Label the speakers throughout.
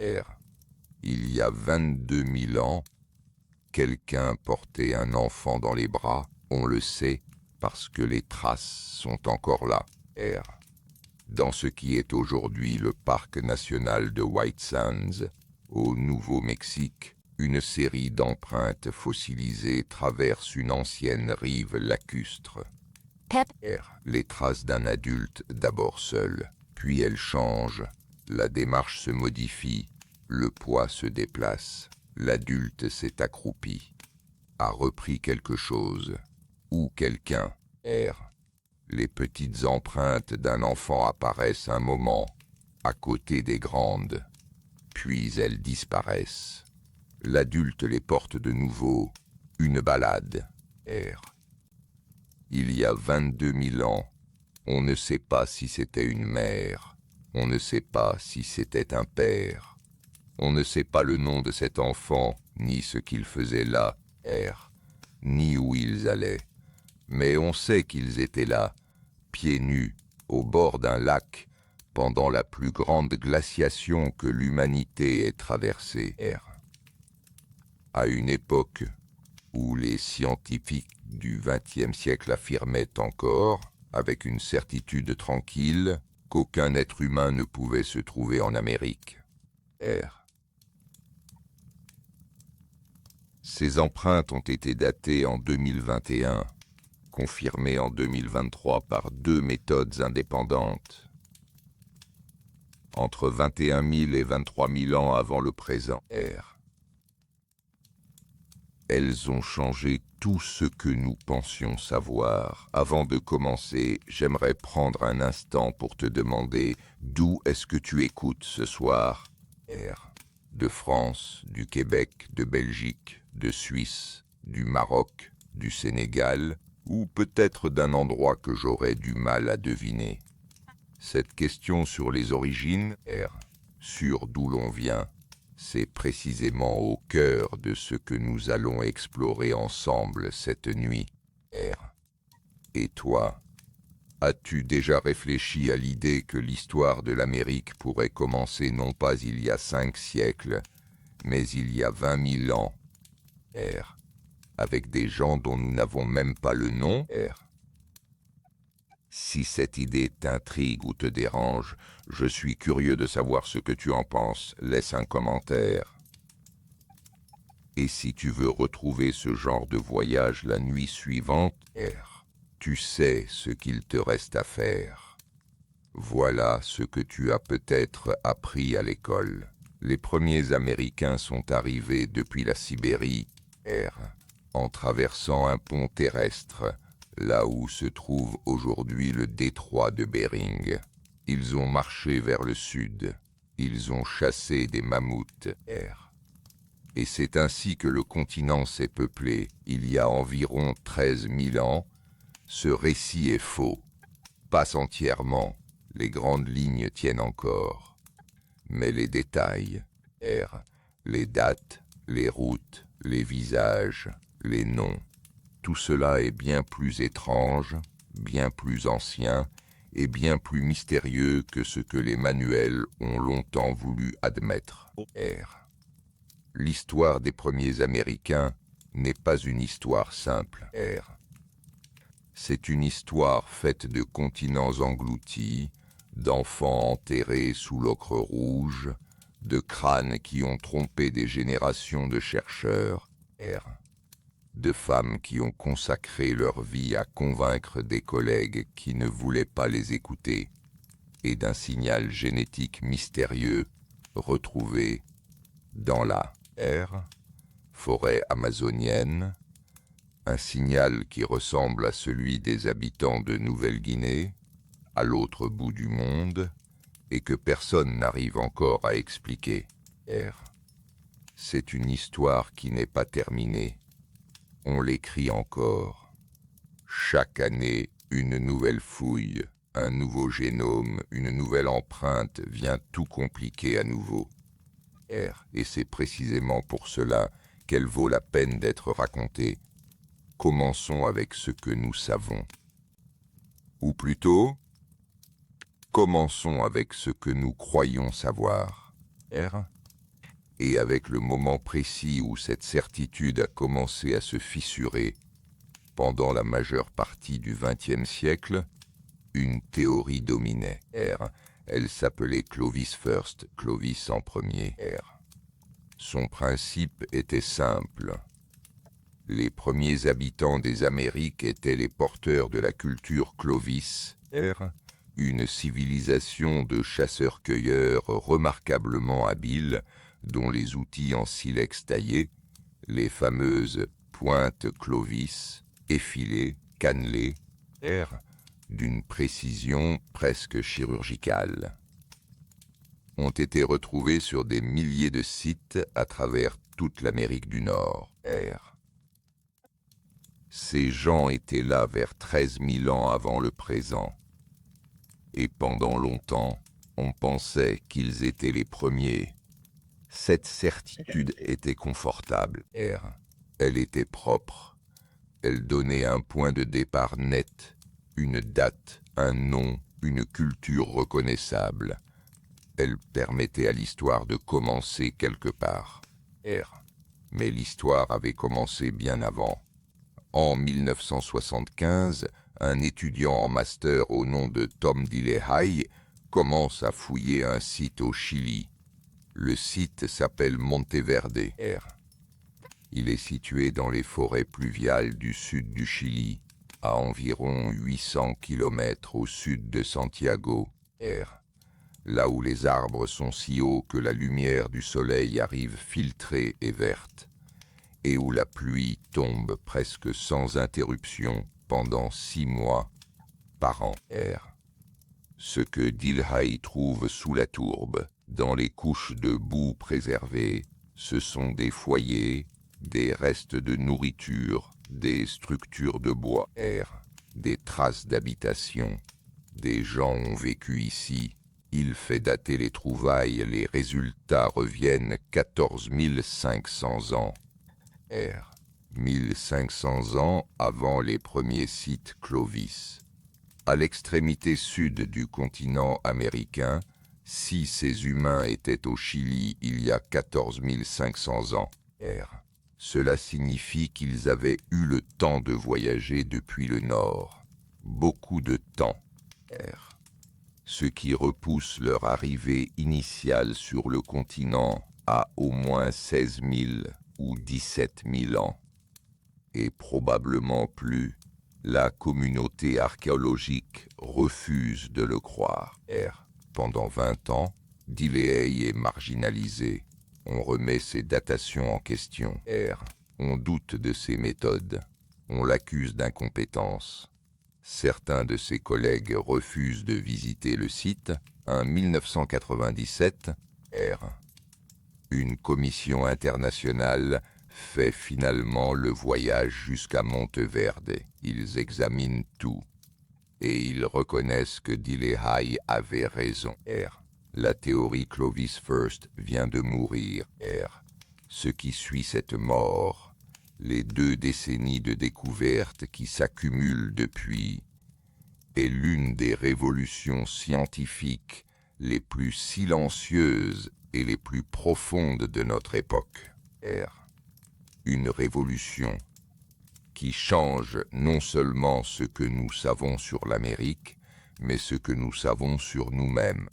Speaker 1: R. Il y a 22 000 ans, quelqu'un portait un enfant dans les bras, on le sait, parce que les traces sont encore là. R. Dans ce qui est aujourd'hui le parc national de White Sands, au Nouveau-Mexique, une série d'empreintes fossilisées traverse une ancienne rive lacustre. R. Les traces d'un adulte, d'abord seul, puis elles changent, la démarche se modifie, le poids se déplace, l'adulte s'est accroupi, a repris quelque chose, ou quelqu'un. R. Les petites empreintes d'un enfant apparaissent un moment, à côté des grandes, puis elles disparaissent. L'adulte les porte de nouveau, une balade. R. Il y a 22 000 ans, on ne sait pas si c'était une mère, on ne sait pas si c'était un père. On ne sait pas le nom de cet enfant, ni ce qu'il faisait là, R, ni où ils allaient. Mais on sait qu'ils étaient là, pieds nus, au bord d'un lac, pendant la plus grande glaciation que l'humanité ait traversée. R. À une époque où les scientifiques du XXe siècle affirmaient encore, avec une certitude tranquille, qu'aucun être humain ne pouvait se trouver en Amérique. R. Ces empreintes ont été datées en 2021, confirmées en 2023 par 2 méthodes indépendantes. Entre 21 000 et 23 000 ans avant le présent. R. Elles ont changé tout ce que nous pensions savoir. Avant de commencer, j'aimerais prendre un instant pour te demander d'où est-ce que tu écoutes ce soir. R. De France, du Québec, de Belgique, de Suisse, du Maroc, du Sénégal, ou peut-être d'un endroit que j'aurais du mal à deviner. Cette question sur les origines, R, sur d'où l'on vient, c'est précisément au cœur de ce que nous allons explorer ensemble cette nuit. R. Et toi, as-tu déjà réfléchi à l'idée que l'histoire de l'Amérique pourrait commencer non pas il y a 5 siècles, mais il y a 20 000 ans? R. Avec des gens dont nous n'avons même pas le nom? R. Si cette idée t'intrigue ou te dérange, je suis curieux de savoir ce que tu en penses. Laisse un commentaire. Et si tu veux retrouver ce genre de voyage la nuit suivante, R, tu sais ce qu'il te reste à faire. Voilà ce que tu as peut-être appris à l'école. Les premiers Américains sont arrivés depuis la Sibérie, R, en traversant un pont terrestre, là où se trouve aujourd'hui le détroit de Bering. Ils ont marché vers le sud. Ils ont chassé des mammouths, R. Et c'est ainsi que le continent s'est peuplé, il y a environ 13 000 ans. Ce récit est faux. Passe entièrement, les grandes lignes tiennent encore. Mais les détails, R, les dates, les routes, les visages, les noms, tout cela est bien plus étrange, bien plus ancien et bien plus mystérieux que ce que les manuels ont longtemps voulu admettre. R. L'histoire des premiers Américains n'est pas une histoire simple. R. C'est une histoire faite de continents engloutis, d'enfants enterrés sous l'ocre rouge, de crânes qui ont trompé des générations de chercheurs, R, de femmes qui ont consacré leur vie à convaincre des collègues qui ne voulaient pas les écouter, et d'un signal génétique mystérieux retrouvé dans la R, forêt amazonienne, un signal qui ressemble à celui des habitants de Nouvelle-Guinée, à l'autre bout du monde, et que personne n'arrive encore à expliquer. R. C'est une histoire qui n'est pas terminée. On l'écrit encore. Chaque année, une nouvelle fouille, un nouveau génome, une nouvelle empreinte vient tout compliquer à nouveau. R. Et c'est précisément pour cela qu'elle vaut la peine d'être racontée. Commençons avec ce que nous savons. Ou plutôt, commençons avec ce que nous croyons savoir. R. Et avec le moment précis où cette certitude a commencé à se fissurer, pendant la majeure partie du XXe siècle, une théorie dominait. Elle s'appelait Clovis First, Clovis en premier. Son principe était simple. Les premiers habitants des Amériques étaient les porteurs de la culture Clovis, une civilisation de chasseurs-cueilleurs remarquablement habiles, dont les outils en silex taillé, les fameuses pointes Clovis, effilées, cannelées, d'une précision presque chirurgicale, ont été retrouvés sur des milliers de sites à travers toute l'Amérique du Nord. Ces gens étaient là vers 13 000 ans avant le présent. Et pendant longtemps, on pensait qu'ils étaient les premiers. Cette certitude était confortable. Elle était propre. Elle donnait un point de départ net, une date, un nom, une culture reconnaissable. Elle permettait à l'histoire de commencer quelque part. Mais l'histoire avait commencé bien avant. En 1975, un étudiant en master au nom de Tom Dillehay commence à fouiller un site au Chili. Le site s'appelle Monteverde. Il est situé dans les forêts pluviales du sud du Chili, à environ 800 km au sud de Santiago, là où les arbres sont si hauts que la lumière du soleil arrive filtrée et verte, et où la pluie tombe presque sans interruption pendant 6 mois par an. Ce que Dillehay trouve sous la tourbe, dans les couches de boue préservées, ce sont des foyers, des restes de nourriture, des structures de bois, des traces d'habitation. Des gens ont vécu ici. Il fait dater les trouvailles, les résultats reviennent 14 500 ans. 1500 ans avant les premiers sites Clovis. À l'extrémité sud du continent américain, si ces humains étaient au Chili il y a 14 500 ans, cela signifie qu'ils avaient eu le temps de voyager depuis le nord. Beaucoup de temps. Ce qui repousse leur arrivée initiale sur le continent à au moins 16 000 ou 17 000 ans. Et probablement plus. La communauté archéologique refuse de le croire. Pendant 20 ans, Dillehay est marginalisé. On remet ses datations en question. On doute de ses méthodes. On l'accuse d'incompétence. Certains de ses collègues refusent de visiter le site. En 1997, une commission internationale fait finalement le voyage jusqu'à Monteverde. Ils examinent tout. Et ils reconnaissent que Dillehay avait raison. La théorie Clovis First vient de mourir. Ce qui suit cette mort, les 2 décennies de découvertes qui s'accumulent depuis, est l'une des révolutions scientifiques les plus silencieuses et les plus profondes de notre époque. Une révolution qui change non seulement ce que nous savons sur l'Amérique, mais ce que nous savons sur nous-mêmes.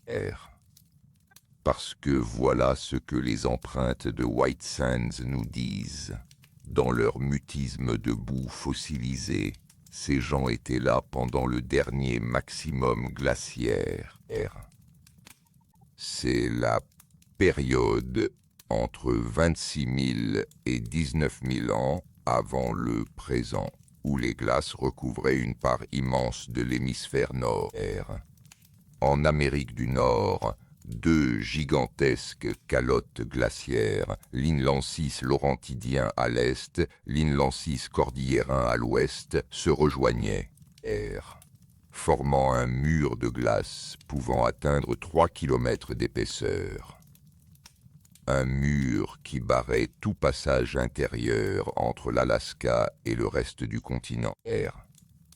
Speaker 1: Parce que voilà ce que les empreintes de White Sands nous disent. Dans leur mutisme de boue fossilisée, ces gens étaient là pendant le dernier maximum glaciaire. C'est la période entre 26 000 et 19 000 ans avant le présent, où les glaces recouvraient une part immense de l'hémisphère nord. En Amérique du Nord, 2 gigantesques calottes glaciaires, l'Inlandsis laurentidien à l'est, l'Inlandsis cordillérin à l'ouest, se rejoignaient, formant un mur de glace pouvant atteindre 3 km d'épaisseur. Un mur qui barrait tout passage intérieur entre l'Alaska et le reste du continent.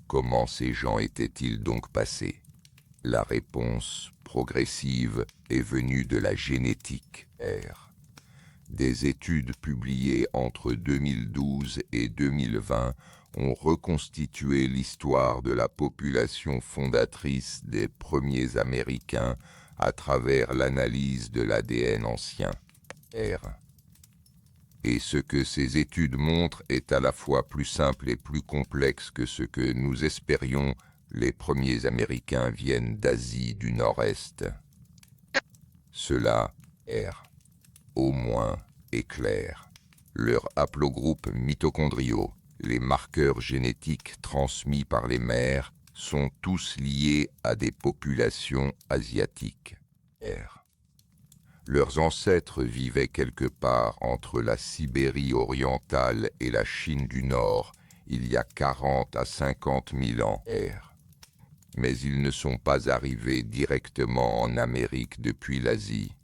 Speaker 1: Comment ces gens étaient-ils donc passés? La réponse progressive est venue de la génétique. Des études publiées entre 2012 et 2020 ont reconstitué l'histoire de la population fondatrice des premiers Américains à travers l'analyse de l'ADN ancien. Et ce que ces études montrent est à la fois plus simple et plus complexe que ce que nous espérions. Les premiers Américains viennent d'Asie du Nord-Est. Cela au moins, est clair. Leurs haplogroupes mitochondriaux, les marqueurs génétiques transmis par les mères, sont tous liés à des populations asiatiques. Leurs ancêtres vivaient quelque part entre la Sibérie orientale et la Chine du Nord, il y a 40 à 50 000 ans. Mais ils ne sont pas arrivés directement en Amérique depuis l'Asie.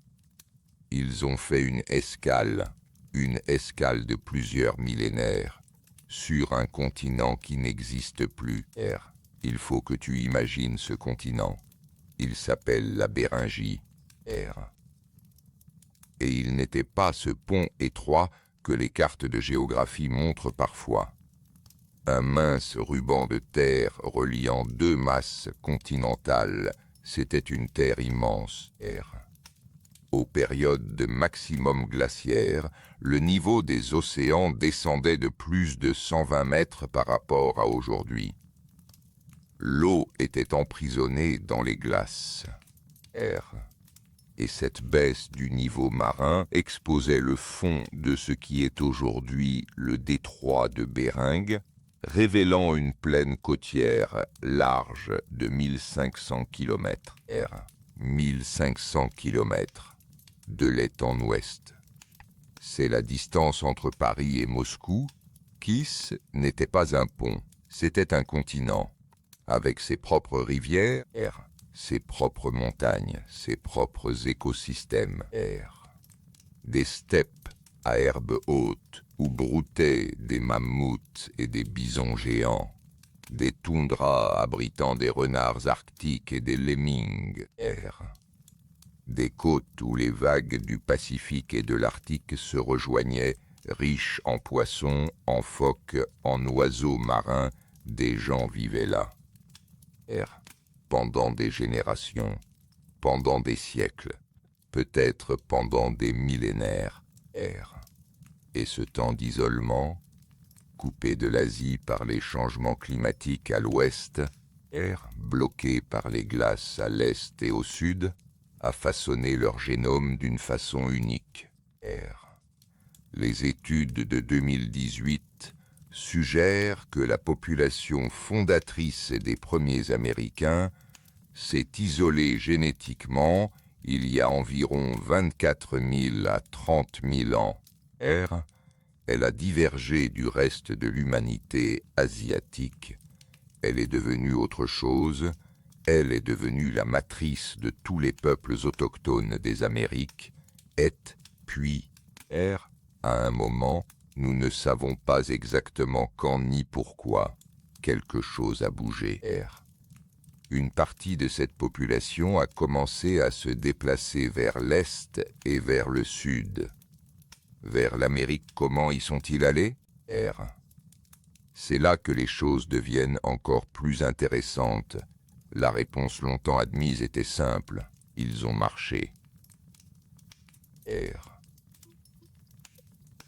Speaker 1: Ils ont fait une escale de plusieurs millénaires, sur un continent qui n'existe plus. Il faut que tu imagines ce continent. Il s'appelle la Béringie. Et il n'était pas ce pont étroit que les cartes de géographie montrent parfois. Un mince ruban de terre reliant deux masses continentales, c'était une terre immense. Aux périodes de maximum glaciaire, le niveau des océans descendait de plus de 120 mètres par rapport à aujourd'hui. L'eau était emprisonnée dans les glaces. Et cette baisse du niveau marin exposait le fond de ce qui est aujourd'hui le détroit de Bering, révélant une plaine côtière large de 1500 km. 1500 km. De l'est en ouest. C'est la distance entre Paris et Moscou. Kiss n'était pas un pont, c'était un continent, avec ses propres rivières, ses propres montagnes, ses propres écosystèmes. Des steppes à herbes hautes où broutaient des mammouths et des bisons géants, des toundras abritant des renards arctiques et des lemmings. Des côtes où les vagues du Pacifique et de l'Arctique se rejoignaient, riches en poissons, en phoques, en oiseaux marins, des gens vivaient là. Pendant des générations, pendant des siècles, peut-être pendant des millénaires. Et ce temps d'isolement, coupé de l'Asie par les changements climatiques à l'ouest, bloqué par les glaces à l'est et au sud, a façonné leur génome d'une façon unique. Les études de 2018 suggèrent que la population fondatrice des premiers Américains s'est isolée génétiquement il y a environ 24 000 à 30 000 ans. Elle a divergé du reste de l'humanité asiatique. Elle est devenue autre chose. Elle est devenue la matrice de tous les peuples autochtones des Amériques, puis, à un moment, nous ne savons pas exactement quand ni pourquoi, quelque chose a bougé. Une partie de cette population a commencé à se déplacer vers l'est et vers le sud. Vers l'Amérique, comment y sont-ils allés? C'est là que les choses deviennent encore plus intéressantes. La réponse longtemps admise était simple. Ils ont marché.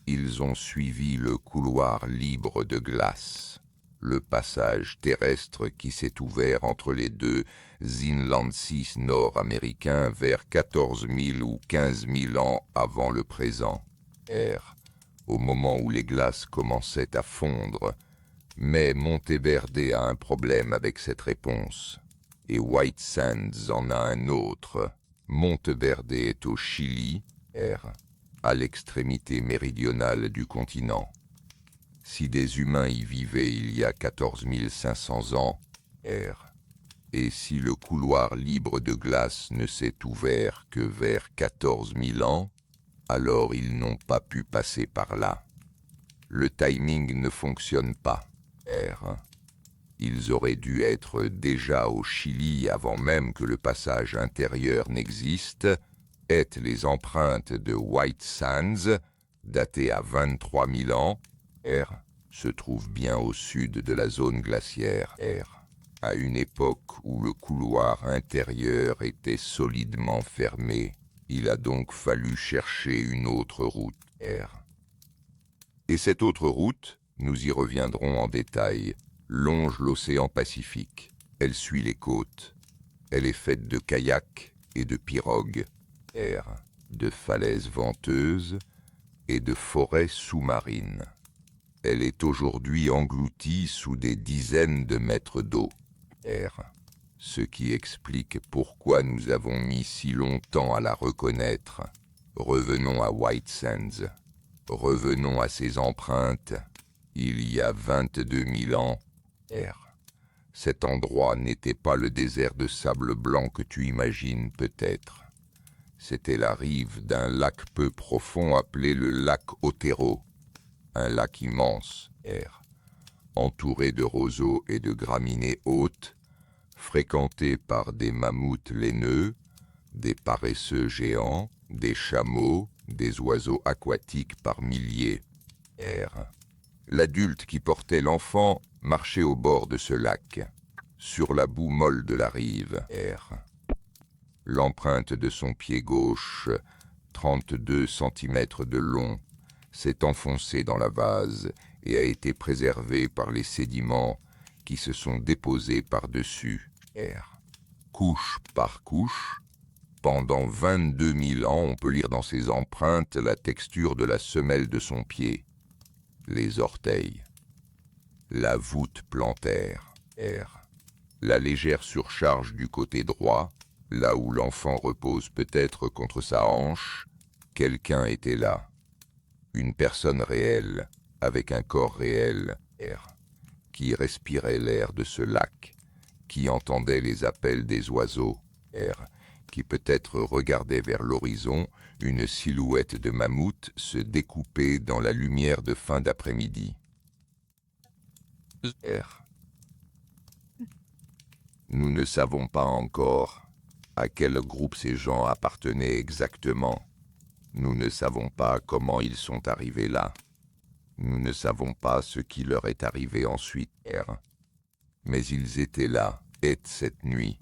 Speaker 1: Ils ont suivi le couloir libre de glace, le passage terrestre qui s'est ouvert entre les deux Inland Seas nord-américains vers 14 000 ou 15 000 ans avant le présent. Au moment où les glaces commençaient à fondre. Mais Monteverde a un problème avec cette réponse. Et White Sands en a un autre. Monteverde est au Chili, à l'extrémité méridionale du continent. Si des humains y vivaient il y a 14 500 ans, et si le couloir libre de glace ne s'est ouvert que vers 14 000 ans, alors ils n'ont pas pu passer par là. Le timing ne fonctionne pas. Ils auraient dû être déjà au Chili avant même que le passage intérieur n'existe. Les empreintes de White Sands daté à 23 000 ans, R, se trouve bien au sud de la zone glaciaire R, à une époque où le couloir intérieur était solidement fermé. Il a donc fallu chercher une autre route R. Et cette autre route, nous y reviendrons en détail, longe l'océan Pacifique. Elle suit les côtes. Elle est faite de kayaks et de pirogues, R, de falaises venteuses et de forêts sous-marines. Elle est aujourd'hui engloutie sous des dizaines de mètres d'eau, R, ce qui explique pourquoi nous avons mis si longtemps à la reconnaître. Revenons à White Sands. Revenons à ses empreintes. Il y a 22 000 ans, R. Cet endroit n'était pas le désert de sable blanc que tu imagines peut-être. C'était la rive d'un lac peu profond appelé le lac Otero, un lac immense, R, entouré de roseaux et de graminées hautes, fréquenté par des mammouths laineux, des paresseux géants, des chameaux, des oiseaux aquatiques par milliers, R. L'adulte qui portait l'enfant marchait au bord de ce lac, sur la boue molle de la rive, R. L'empreinte de son pied gauche, 32 cm de long, s'est enfoncée dans la vase et a été préservée par les sédiments qui se sont déposés par-dessus, R. Couche par couche, pendant 22 000 ans, on peut lire dans ses empreintes la texture de la semelle de son pied, les orteils, la voûte plantaire, R. La légère surcharge du côté droit, là où l'enfant repose peut-être contre sa hanche, quelqu'un était là. Une personne réelle, avec un corps réel, R, qui respirait l'air de ce lac, qui entendait les appels des oiseaux, R, qui peut-être regardait vers l'horizon une silhouette de mammouth se découper dans la lumière de fin d'après-midi. R. Nous ne savons pas encore à quel groupe ces gens appartenaient exactement. Nous ne savons pas comment ils sont arrivés là. Nous ne savons pas ce qui leur est arrivé ensuite, R. Mais ils étaient là, et cette nuit.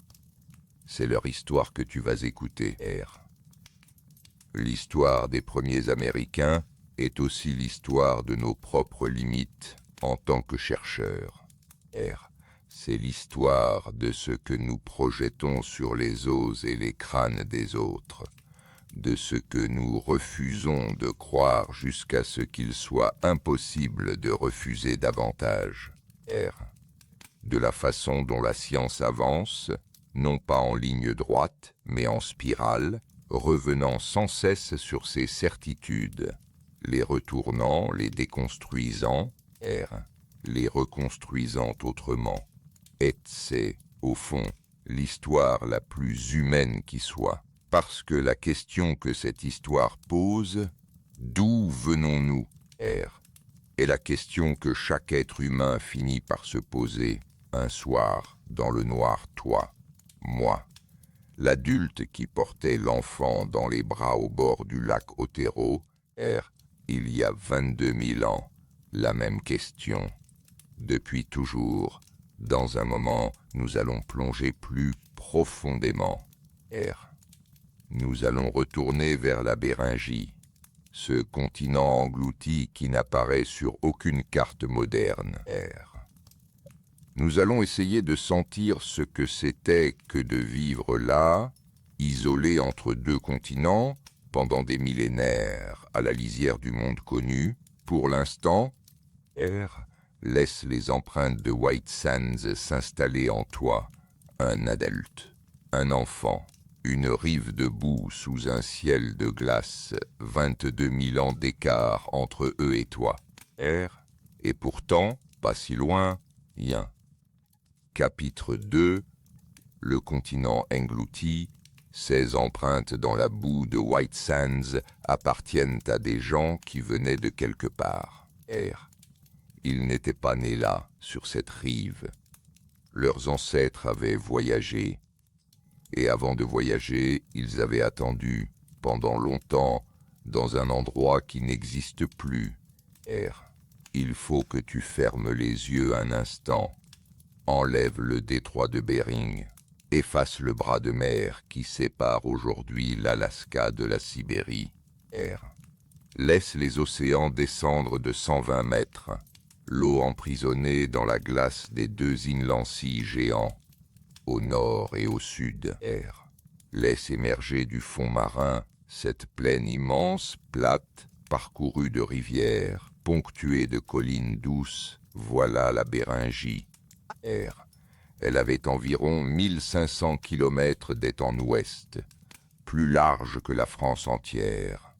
Speaker 1: C'est leur histoire que tu vas écouter, R. L'histoire des premiers Américains est aussi l'histoire de nos propres limites en tant que chercheurs, R. C'est l'histoire de ce que nous projetons sur les os et les crânes des autres, de ce que nous refusons de croire jusqu'à ce qu'il soit impossible de refuser davantage, R. De la façon dont la science avance, non pas en ligne droite, mais en spirale, revenant sans cesse sur ses certitudes, les retournant, les déconstruisant, R. Les reconstruisant autrement. Et c'est, au fond, l'histoire la plus humaine qui soit. Parce que la question que cette histoire pose, d'où venons-nous, R, est la question que chaque être humain finit par se poser un soir, dans le noir, toi, moi. L'adulte qui portait l'enfant dans les bras au bord du lac Otero, R, il y a 22 000 ans, la même question. Depuis toujours, dans un moment, nous allons plonger plus profondément. R. Nous allons retourner vers la Béringie, ce continent englouti qui n'apparaît sur aucune carte moderne. R. Nous allons essayer de sentir ce que c'était que de vivre là, isolé entre deux continents, pendant des millénaires, à la lisière du monde connu. Pour l'instant, R. Laisse les empreintes de White Sands s'installer en toi, un adulte, un enfant, une rive de boue sous un ciel de glace, 22 000 ans d'écart entre eux et toi, R. Et pourtant, pas si loin, rien. Chapitre 2. Le continent englouti, ces empreintes dans la boue de White Sands appartiennent à des gens qui venaient de quelque part, R. Ils n'étaient pas nés là, sur cette rive. Leurs ancêtres avaient voyagé. Et avant de voyager, ils avaient attendu, pendant longtemps, dans un endroit qui n'existe plus. R. Il faut que tu fermes les yeux un instant. Enlève le détroit de Bering. Efface le bras de mer qui sépare aujourd'hui l'Alaska de la Sibérie. R. Laisse les océans descendre de 120 mètres. L'eau emprisonnée dans la glace des deux Inland Sea géants, au nord et au sud. R. Laisse émerger du fond marin cette plaine immense, plate, parcourue de rivières, ponctuée de collines douces. Voilà la Béringie. R. Elle avait environ 1500 kilomètres d'étang ouest, plus large que la France entière,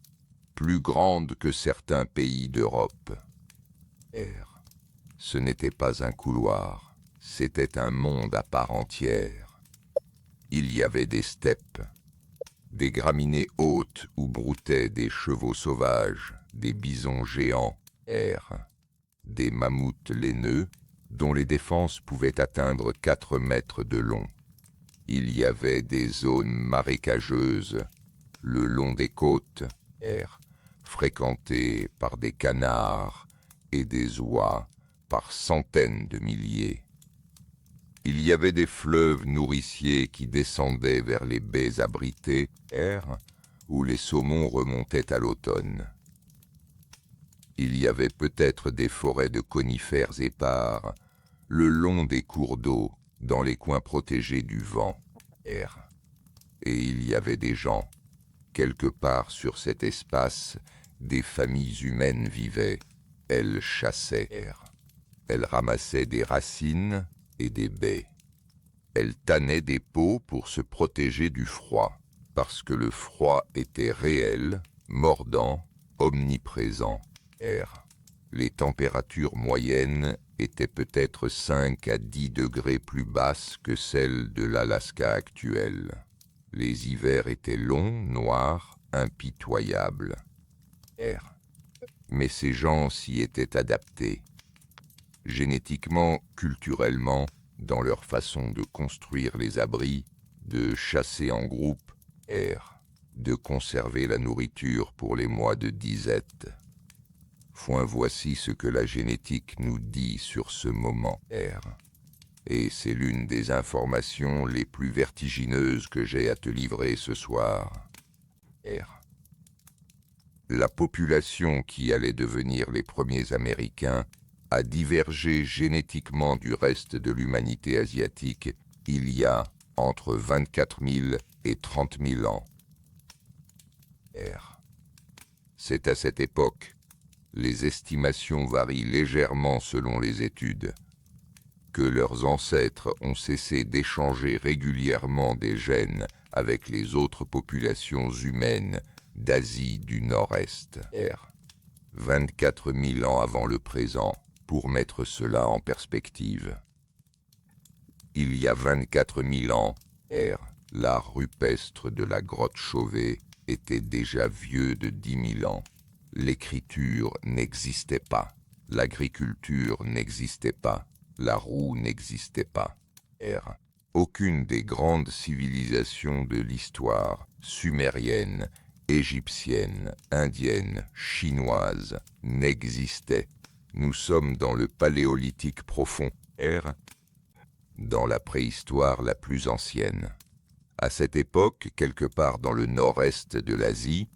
Speaker 1: plus grande que certains pays d'Europe. R. Ce n'était pas un couloir, c'était un monde à part entière. Il y avait des steppes, des graminées hautes où broutaient des chevaux sauvages, des bisons géants. R. Des mammouths laineux, dont les défenses pouvaient atteindre 4 mètres de long. Il y avait des zones marécageuses, le long des côtes, R. fréquentées par des canards et des oies par centaines de milliers. Il y avait des fleuves nourriciers qui descendaient vers les baies abritées, R. où les saumons remontaient à l'automne. Il y avait peut-être des forêts de conifères épars, le long des cours d'eau, dans les coins protégés du vent. R. Et il y avait des gens. Quelque part sur cet espace, des familles humaines vivaient. Elles chassaient. R. Elles ramassaient des racines et des baies. Elles tannaient des peaux pour se protéger du froid, parce que le froid était réel, mordant, omniprésent. R. Les températures moyennes étaient peut-être 5 à 10 degrés plus basses que celles de l'Alaska actuelle. Les hivers étaient longs, noirs, impitoyables. R. Mais ces gens s'y étaient adaptés. Génétiquement, culturellement, dans leur façon de construire les abris, de chasser en groupe, R. De conserver la nourriture pour les mois de disette. Voici ce que la génétique nous dit sur ce moment R. Et c'est l'une des informations les plus vertigineuses que j'ai à te livrer ce soir. R. La population qui allait devenir les premiers Américains a divergé génétiquement du reste de l'humanité asiatique il y a entre 24 000 et 30 000 ans. R. C'est à cette époque, les estimations varient légèrement selon les études, que leurs ancêtres ont cessé d'échanger régulièrement des gènes avec les autres populations humaines d'Asie du Nord-Est. R. 24 000 ans avant le présent, pour mettre cela en perspective. Il y a 24 000 ans, R. L'art rupestre de la grotte Chauvet était déjà vieux de 10 000 ans. L'écriture n'existait pas, l'agriculture n'existait pas, la roue n'existait pas. R. Aucune des grandes civilisations de l'histoire, sumérienne, égyptienne, indienne, chinoise, n'existait. Nous sommes dans le paléolithique profond, R. Dans la préhistoire la plus ancienne. À cette époque, quelque part dans le nord-est de l'Asie,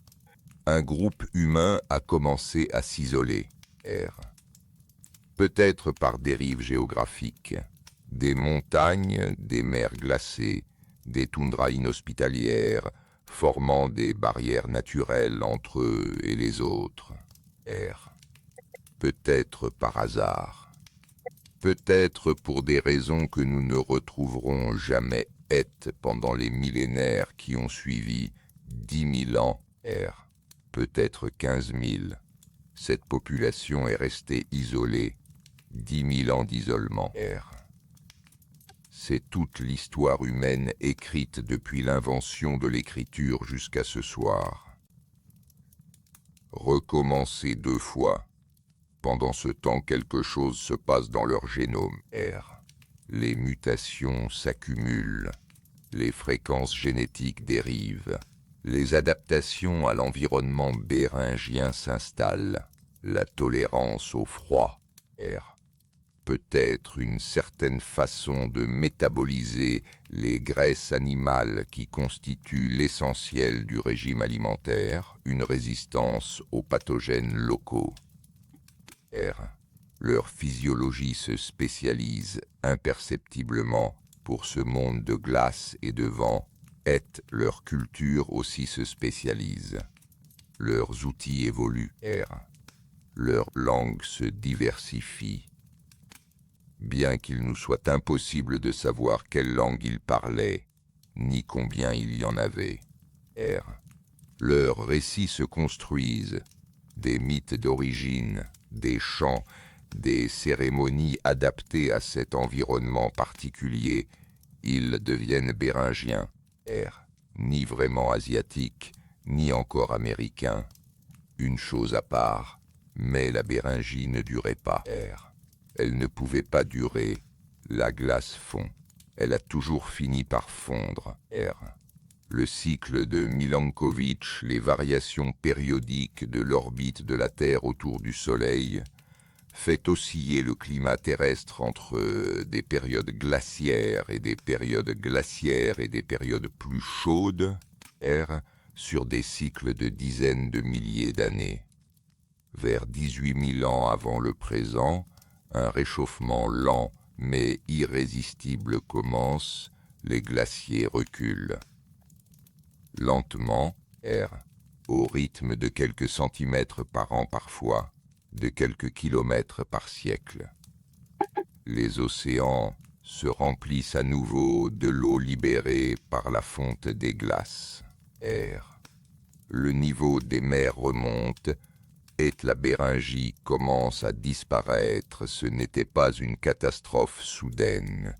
Speaker 1: un groupe humain a commencé à s'isoler. R. Peut-être par dérive géographique. Des montagnes, des mers glacées, des toundras inhospitalières, formant des barrières naturelles entre eux et les autres. R. Peut-être par hasard. Peut-être pour des raisons que nous ne retrouverons jamais pendant les millénaires qui ont suivi 10 000 ans. R. Peut-être 15 000. Cette population est restée isolée. 10 000 ans d'isolement. R. C'est toute l'histoire humaine écrite depuis l'invention de l'écriture jusqu'à ce soir. Recommencer 2 fois. Pendant ce temps, quelque chose se passe dans leur génome. R. Les mutations s'accumulent. Les fréquences génétiques dérivent. Les adaptations à l'environnement béringien s'installent. La tolérance au froid. R. Peut-être une certaine façon de métaboliser les graisses animales qui constituent l'essentiel du régime alimentaire, une résistance aux pathogènes locaux. R. Leur physiologie se spécialise imperceptiblement pour ce monde de glace et de vent, et leur culture aussi se spécialise. Leurs outils évoluent. R. Leur langue se diversifie. Bien qu'il nous soit impossible de savoir quelle langue ils parlaient, ni combien il y en avait. R. Leurs récits se construisent, des mythes d'origine, des chants, des cérémonies adaptées à cet environnement particulier. Ils deviennent béringiens. R. Ni vraiment asiatiques, ni encore américains. Une chose à part, mais la Béringie ne durait pas. R. Elle ne pouvait pas durer. La glace fond. Elle a toujours fini par fondre. R. Le cycle de Milankovitch, les variations périodiques de l'orbite de la Terre autour du Soleil, fait osciller le climat terrestre entre des périodes glaciaires et des périodes glaciaires et des périodes plus chaudes, R, sur des cycles de dizaines de milliers d'années. Vers 18 000 ans avant le présent, un réchauffement lent mais irrésistible commence, les glaciers reculent. Lentement, R, au rythme de quelques centimètres par an parfois, de quelques kilomètres par siècle. Les océans se remplissent à nouveau de l'eau libérée par la fonte des glaces. R. Le niveau des mers remonte et la Béringie commence à disparaître. Ce n'était pas une catastrophe soudaine.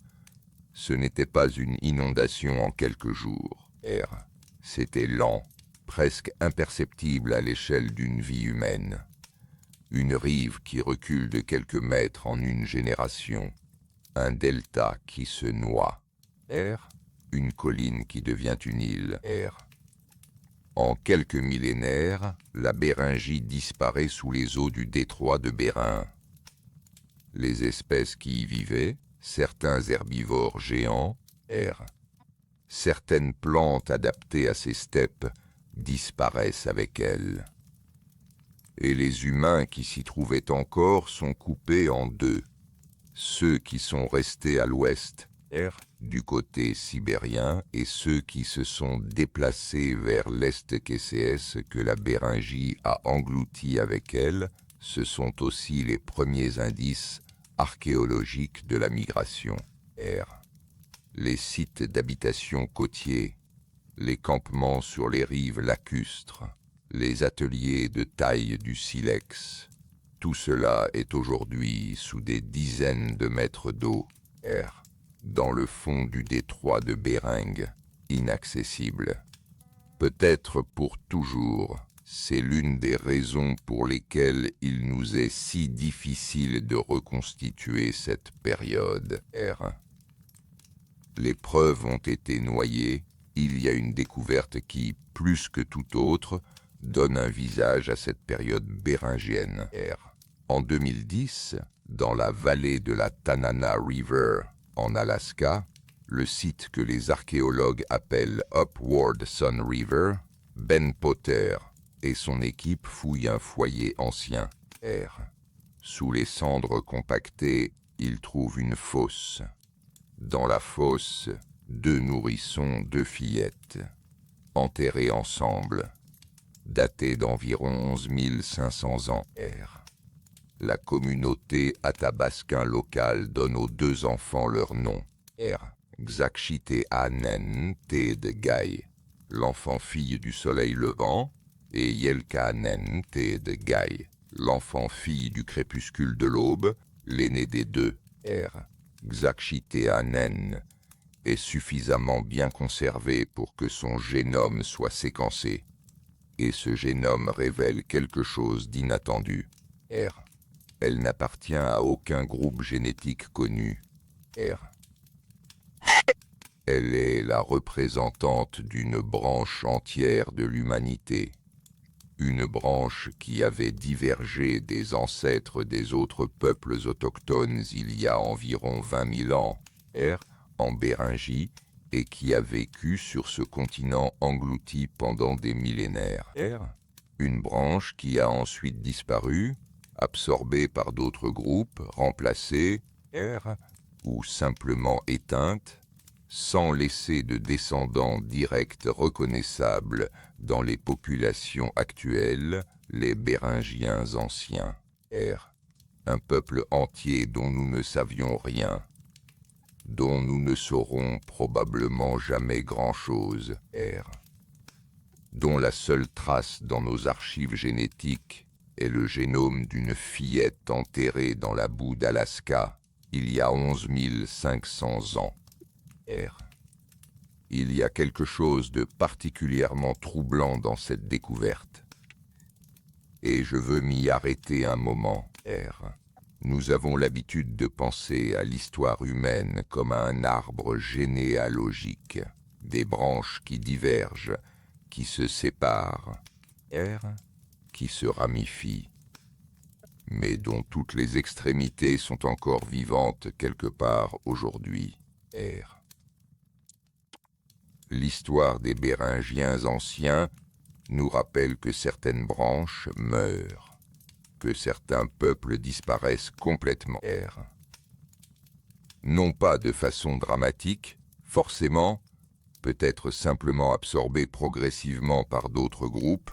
Speaker 1: Ce n'était pas une inondation en quelques jours. R. C'était lent, presque imperceptible à l'échelle d'une vie humaine. Une rive qui recule de quelques mètres en une génération. Un delta qui se noie. R. Une colline qui devient une île. R. En quelques millénaires, la Béringie disparaît sous les eaux du détroit de Bérin. Les espèces qui y vivaient, certains herbivores géants, R. Certaines plantes adaptées à ces steppes disparaissent avec elles. Et les humains qui s'y trouvaient encore sont coupés en deux. Ceux qui sont restés à l'ouest, R, du côté sibérien, et ceux qui se sont déplacés vers l'est KCS que la Béringie a englouti avec elle, ce sont aussi les premiers indices archéologiques de la migration. R. Les sites d'habitation côtiers, les campements sur les rives lacustres, les ateliers de taille du silex, tout cela est aujourd'hui sous des dizaines de mètres d'eau, R, dans le fond du détroit de Bering, inaccessible. Peut-être pour toujours, c'est l'une des raisons pour lesquelles il nous est si difficile de reconstituer cette période, R. Les preuves ont été noyées, il y a une découverte qui, plus que toute autre, donne un visage à cette période béringienne. R. En 2010, dans la vallée de la Tanana River, en Alaska, le site que les archéologues appellent Upward Sun River, Ben Potter et son équipe fouillent un foyer ancien, R. Sous les cendres compactées, ils trouvent une fosse. Dans la fosse, 2 nourrissons, 2 fillettes, enterrés ensemble, datés d'environ 11 500 ans. R. La communauté athabascan locale donne aux 2 enfants leur nom. R. Xaxite-Anen Te-de-Gai, l'enfant-fille du soleil levant, et Yelka-Anen Te-de-Gai, l'enfant-fille du crépuscule de l'aube, l'aîné des 2. R. Xaxite-Anen est suffisamment bien conservé pour que son génome soit séquencé. Et ce génome révèle quelque chose d'inattendu. R. Elle n'appartient à aucun groupe génétique connu. R. Elle est la représentante d'une branche entière de l'humanité. Une branche qui avait divergé des ancêtres des autres peuples autochtones il y a environ 20 000 ans, en Béringie, et qui a vécu sur ce continent englouti pendant des millénaires. Une branche qui a ensuite disparu, absorbée par d'autres groupes, remplacée, ou simplement éteinte, sans laisser de descendants directs reconnaissables dans les populations actuelles, les Béringiens anciens. Un peuple entier dont nous ne savions rien, dont nous ne saurons probablement jamais grand-chose, dont la seule trace dans nos archives génétiques est le génome d'une fillette enterrée dans la boue d'Alaska il y a 11 500 ans. Il y a quelque chose de particulièrement troublant dans cette découverte. Et je veux m'y arrêter un moment. Nous avons l'habitude de penser à l'histoire humaine comme à un arbre généalogique, des branches qui divergent, qui se séparent, qui se ramifient, mais dont toutes les extrémités sont encore vivantes quelque part aujourd'hui. L'histoire des Béringiens anciens nous rappelle que certaines branches meurent, que certains peuples disparaissent complètement. Non pas de façon dramatique, forcément, peut-être simplement absorbés progressivement par d'autres groupes,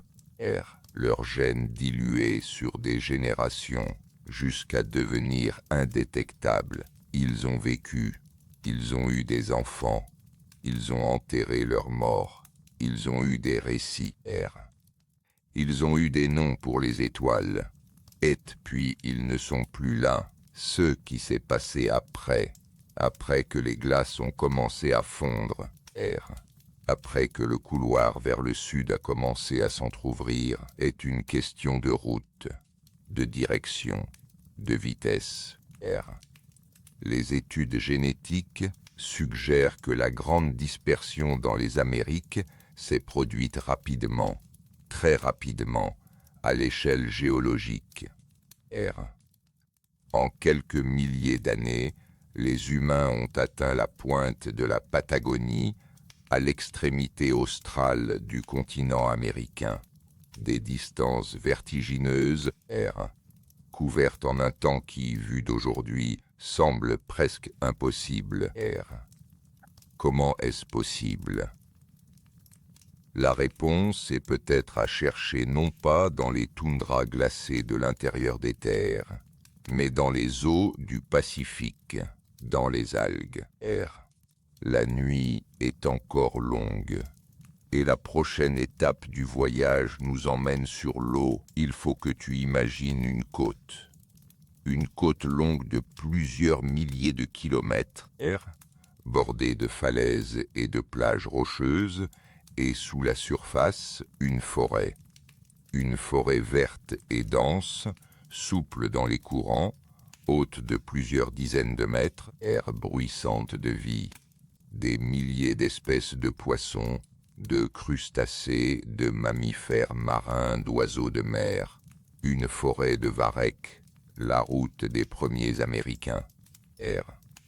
Speaker 1: leurs gènes dilués sur des générations, jusqu'à devenir indétectables. Ils ont vécu, ils ont eu des enfants, ils ont enterré leurs morts, ils ont eu des récits, ils ont eu des noms pour les étoiles, et puis ils ne sont plus là. Ce qui s'est passé après que les glaces ont commencé à fondre, après que le couloir vers le sud a commencé à s'entr'ouvrir, est une question de route, de direction, de vitesse. Les études génétiques suggèrent que la grande dispersion dans les Amériques s'est produite rapidement, très rapidement, à l'échelle géologique. En quelques milliers d'années, les humains ont atteint la pointe de la Patagonie, à l'extrémité australe du continent américain. Des distances vertigineuses, couvertes en un temps qui, vu d'aujourd'hui, semble presque impossible. Comment est-ce possible? La réponse est peut-être à chercher non pas dans les toundras glacées de l'intérieur des terres, mais dans les eaux du Pacifique, dans les algues. La nuit est encore longue, et la prochaine étape du voyage nous emmène sur l'eau. Il faut que tu imagines une côte longue de plusieurs milliers de kilomètres, bordée de falaises et de plages rocheuses, et sous la surface, une forêt verte et dense, souple dans les courants, haute de plusieurs dizaines de mètres, bruissante de vie. Des milliers d'espèces de poissons, de crustacés, de mammifères marins, d'oiseaux de mer. Une forêt de varech, la route des premiers Américains.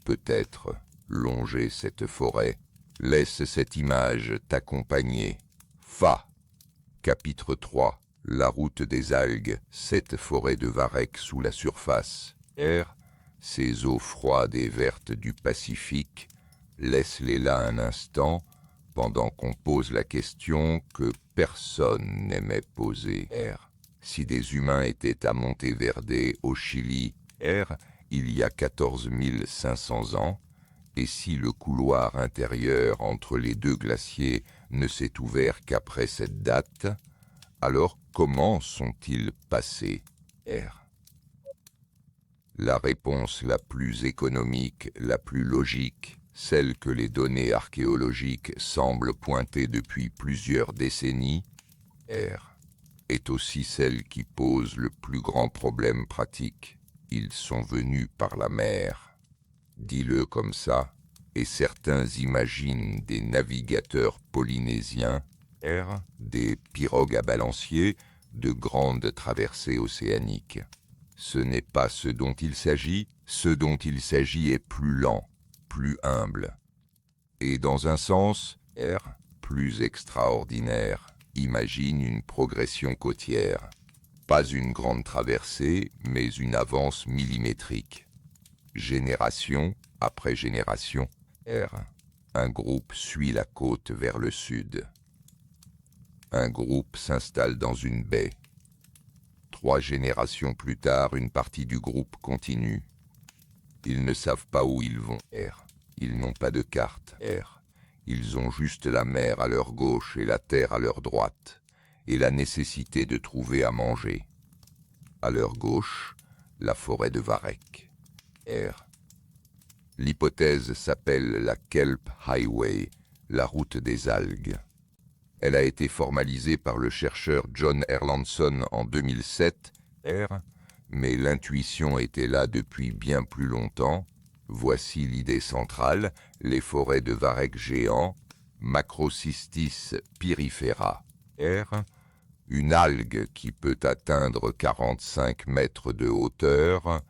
Speaker 1: Peut-être longer cette forêt. Laisse cette image t'accompagner. Chapitre 3. La route des algues, cette forêt de varech sous la surface. Ces eaux froides et vertes du Pacifique, laisse-les là un instant, pendant qu'on pose la question que personne n'aimait poser. Si des humains étaient à Monteverde, au Chili, il y a 14 500 ans, et si le couloir intérieur entre les deux glaciers ne s'est ouvert qu'après cette date, alors comment sont-ils passés? La réponse la plus économique, la plus logique, celle que les données archéologiques semblent pointer depuis plusieurs décennies, est aussi celle qui pose le plus grand problème pratique. Ils sont venus par la mer. Dis-le comme ça, et certains imaginent des navigateurs polynésiens, R, des pirogues à balancier, de grandes traversées océaniques. Ce n'est pas ce dont il s'agit est plus lent, plus humble. Et dans un sens, R, plus extraordinaire, imagine une progression côtière. Pas une grande traversée, mais une avance millimétrique. Génération après génération, R, un groupe suit la côte vers le sud. Un groupe s'installe dans une baie. 3 générations plus tard, une partie du groupe continue. Ils ne savent pas où ils vont, R. Ils n'ont pas de carte, R. Ils ont juste la mer à leur gauche et la terre à leur droite, et la nécessité de trouver à manger. À leur gauche, la forêt de Varech, R. L'hypothèse s'appelle la Kelp Highway, la route des algues. Elle a été formalisée par le chercheur John Erlandson en 2007, R, mais l'intuition était là depuis bien plus longtemps. Voici l'idée centrale, les forêts de varech géants, Macrocystis pyrifera, R, une algue qui peut atteindre 45 mètres de hauteur,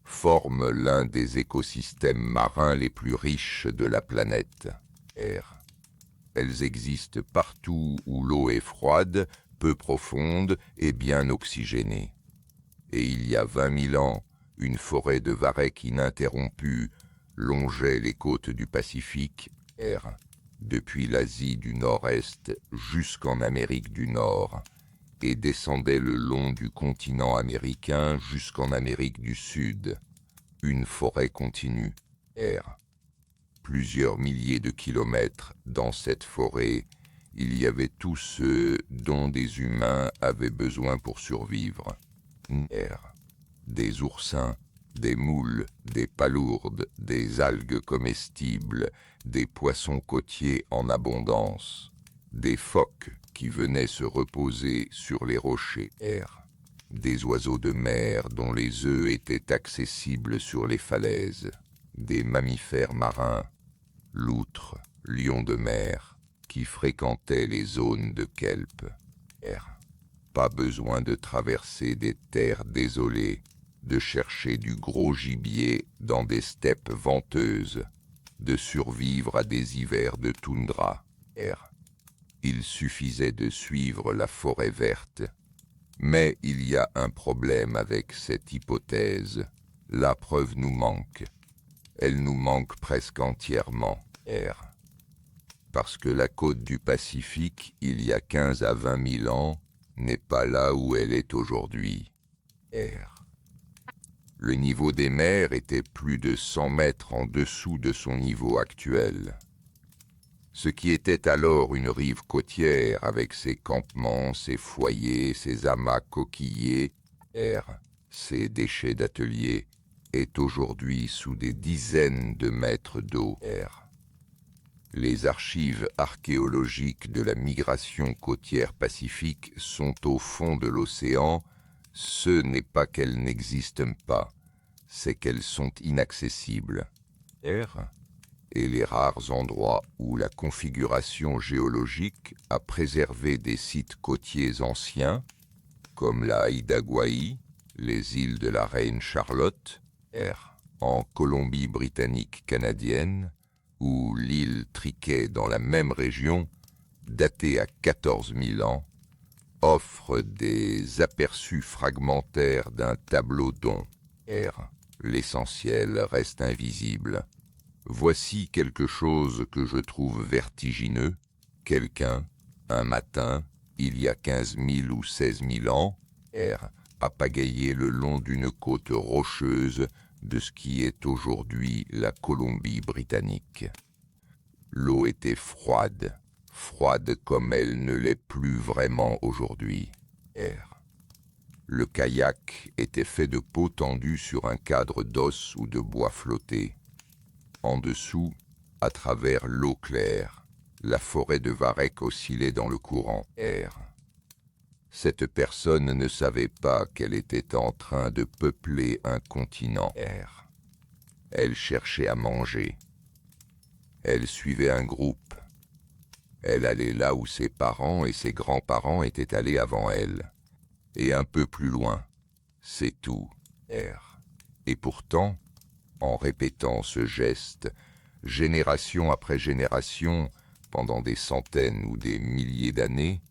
Speaker 1: forme l'un des écosystèmes marins les plus riches de la planète, R. Elles existent partout où l'eau est froide, peu profonde et bien oxygénée. Et il y a 20 000 ans, une forêt de varech ininterrompue longeait les côtes du Pacifique, R, depuis l'Asie du Nord-Est jusqu'en Amérique du Nord, et descendait le long du continent américain jusqu'en Amérique du Sud. Une forêt continue, R. Plusieurs milliers de kilomètres dans cette forêt, il y avait tout ce dont des humains avaient besoin pour survivre. R. Des oursins, des moules, des palourdes, des algues comestibles, des poissons côtiers en abondance, des phoques qui venaient se reposer sur les rochers, R. Des oiseaux de mer dont les œufs étaient accessibles sur les falaises, des mammifères marins, loutres, lions de mer, qui fréquentaient les zones de kelp. R. Pas besoin de traverser des terres désolées, de chercher du gros gibier dans des steppes venteuses, de survivre à des hivers de toundra. R. Il suffisait de suivre la forêt verte. Mais il y a un problème avec cette hypothèse. La preuve nous manque. Elle nous manque presque entièrement, R. Parce que la côte du Pacifique, il y a 15 à 20 000 ans, n'est pas là où elle est aujourd'hui, R. Le niveau des mers était plus de 100 mètres en dessous de son niveau actuel. Ce qui était alors une rive côtière avec ses campements, ses foyers, ses amas coquillés, R, ses déchets d'atelier, est aujourd'hui sous des dizaines de mètres d'eau, R. Les archives archéologiques de la migration côtière pacifique sont au fond de l'océan. Ce n'est pas qu'elles n'existent pas, c'est qu'elles sont inaccessibles, R. Et les rares endroits où la configuration géologique a préservé des sites côtiers anciens, comme la Haida-Gwaii, les îles de la Reine Charlotte, R, en Colombie-Britannique canadienne, ou l'île Triquet dans la même région, datée à 14 000 ans, offrent des aperçus fragmentaires d'un tableau dont, R, l'essentiel reste invisible. Voici quelque chose que je trouve vertigineux. Quelqu'un, un matin, il y a 15 000 ou 16 000 ans, R, a pagayé le long d'une côte rocheuse de ce qui est aujourd'hui la Colombie-Britannique. L'eau était froide, froide comme elle ne l'est plus vraiment aujourd'hui, R. Le kayak était fait de peau tendue sur un cadre d'os ou de bois flotté. En dessous, à travers l'eau claire, la forêt de varech oscillait dans le courant, R. Cette personne ne savait pas qu'elle était en train de peupler un continent, R. Elle cherchait à manger. Elle suivait un groupe. Elle allait là où ses parents et ses grands-parents étaient allés avant elle. Et un peu plus loin. C'est tout. R. Et pourtant, en répétant ce geste, génération après génération, pendant des centaines ou des milliers d'années,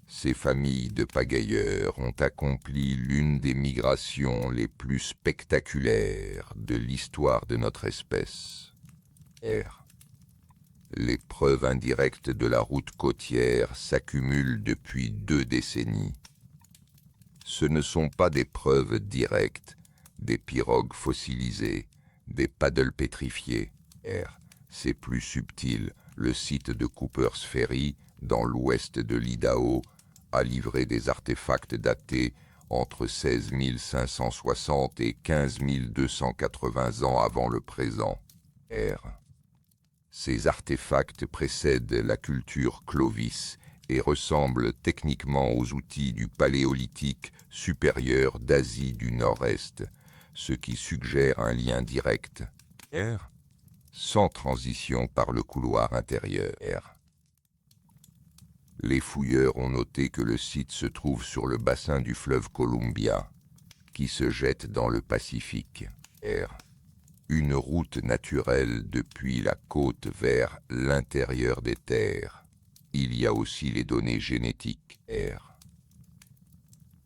Speaker 1: ces familles de pagailleurs ont accompli l'une des migrations les plus spectaculaires de l'histoire de notre espèce. Les preuves indirectes de la route côtière s'accumulent depuis 2 décennies. Ce ne sont pas des preuves directes, des pirogues fossilisées, des paddles pétrifiés. C'est plus subtil. Le site de Cooper's Ferry, dans l'ouest de l'Idaho, a livré des artefacts datés entre 16 560 et 15 280 ans avant le présent. Ces artefacts précèdent la culture Clovis et ressemblent techniquement aux outils du Paléolithique supérieur d'Asie du Nord-Est, ce qui suggère un lien direct, sans transition par le couloir intérieur. Les fouilleurs ont noté que le site se trouve sur le bassin du fleuve Columbia, qui se jette dans le Pacifique. Une route naturelle depuis la côte vers l'intérieur des terres. Il y a aussi les données génétiques.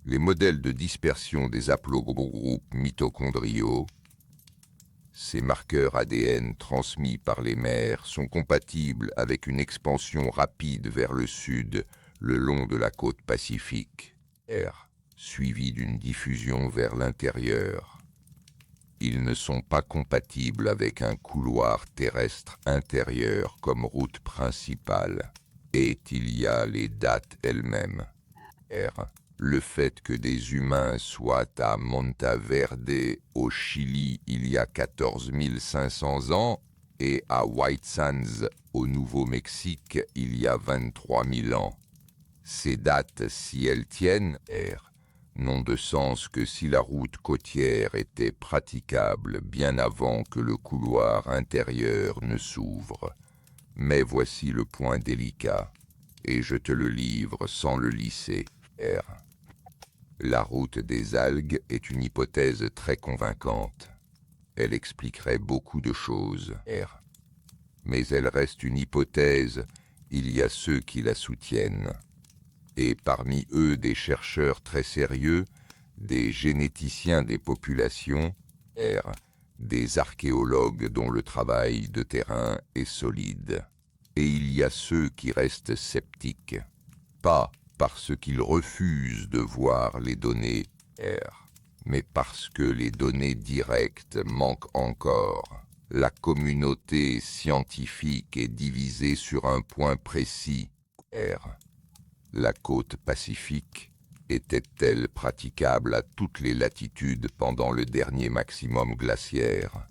Speaker 1: Les modèles de dispersion des haplogroupes mitochondriaux, ces marqueurs ADN transmis par les mères, sont compatibles avec une expansion rapide vers le sud le long de la côte pacifique, suivie d'une diffusion vers l'intérieur. Ils ne sont pas compatibles avec un couloir terrestre intérieur comme route principale. Et il y a les dates elles-mêmes. Le fait que des humains soient à Monteverde, au Chili, il y a 14 500 ans, et à White Sands, au Nouveau-Mexique, il y a 23 000 ans. Ces dates, si elles tiennent, n'ont de sens que si la route côtière était praticable bien avant que le couloir intérieur ne s'ouvre. Mais voici le point délicat, et je te le livre sans le lisser. La route des algues est une hypothèse très convaincante. Elle expliquerait beaucoup de choses. Mais elle reste une hypothèse, il y a ceux qui la soutiennent. Et parmi eux des chercheurs très sérieux, des généticiens des populations, des archéologues dont le travail de terrain est solide. Et il y a ceux qui restent sceptiques, pas parce qu'ils refusent de voir les données mais parce que les données directes manquent encore. La communauté scientifique est divisée sur un point précis. La côte pacifique était-elle praticable à toutes les latitudes pendant le dernier maximum glaciaire?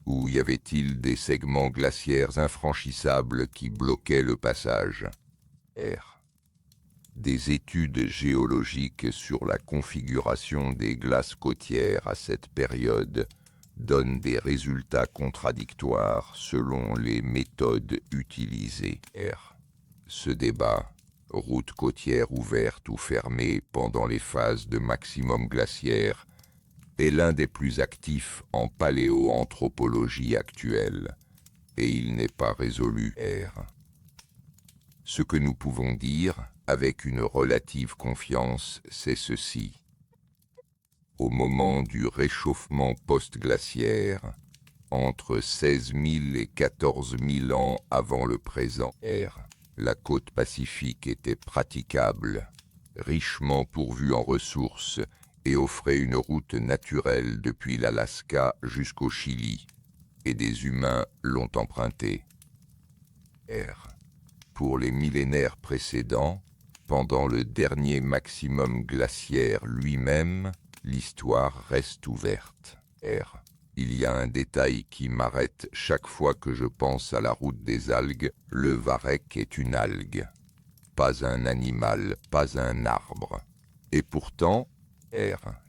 Speaker 1: Ou y avait-il des segments glaciaires infranchissables qui bloquaient le passage? Des études géologiques sur la configuration des glaces côtières à cette période donnent des résultats contradictoires selon les méthodes utilisées. Ce débat, route côtière ouverte ou fermée pendant les phases de maximum glaciaire, est l'un des plus actifs en paléoanthropologie actuelle, et il n'est pas résolu. Ce que nous pouvons dire, avec une relative confiance, c'est ceci. Au moment du réchauffement post-glaciaire, entre 16 000 et 14 000 ans avant le présent, la côte pacifique était praticable, richement pourvue en ressources, et offrait une route naturelle depuis l'Alaska jusqu'au Chili, et des humains l'ont empruntée. Pour les millénaires précédents, pendant le dernier maximum glaciaire lui-même, l'histoire reste ouverte. Il y a un détail qui m'arrête chaque fois que je pense à la route des algues. Le varech est une algue, pas un animal, pas un arbre. Et pourtant,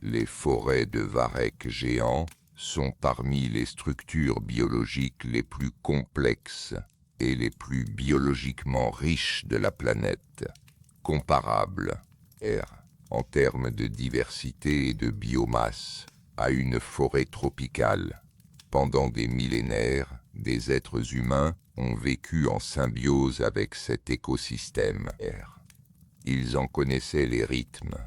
Speaker 1: les forêts de varech géants, sont parmi les structures biologiques les plus complexes et les plus biologiquement riches de la planète, comparables, en termes de diversité et de biomasse, à une forêt tropicale. Pendant des millénaires, des êtres humains ont vécu en symbiose avec cet écosystème. Ils en connaissaient les rythmes,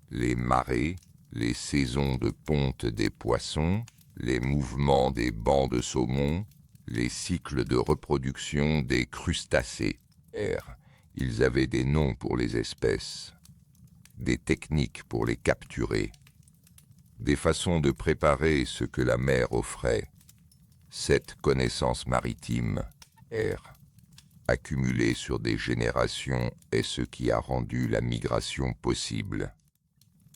Speaker 1: les marées, les saisons de ponte des poissons, les mouvements des bancs de saumon, les cycles de reproduction des crustacés. Ils avaient des noms pour les espèces, des techniques pour les capturer, des façons de préparer ce que la mer offrait. Cette connaissance maritime, accumulée sur des générations, est ce qui a rendu la migration possible.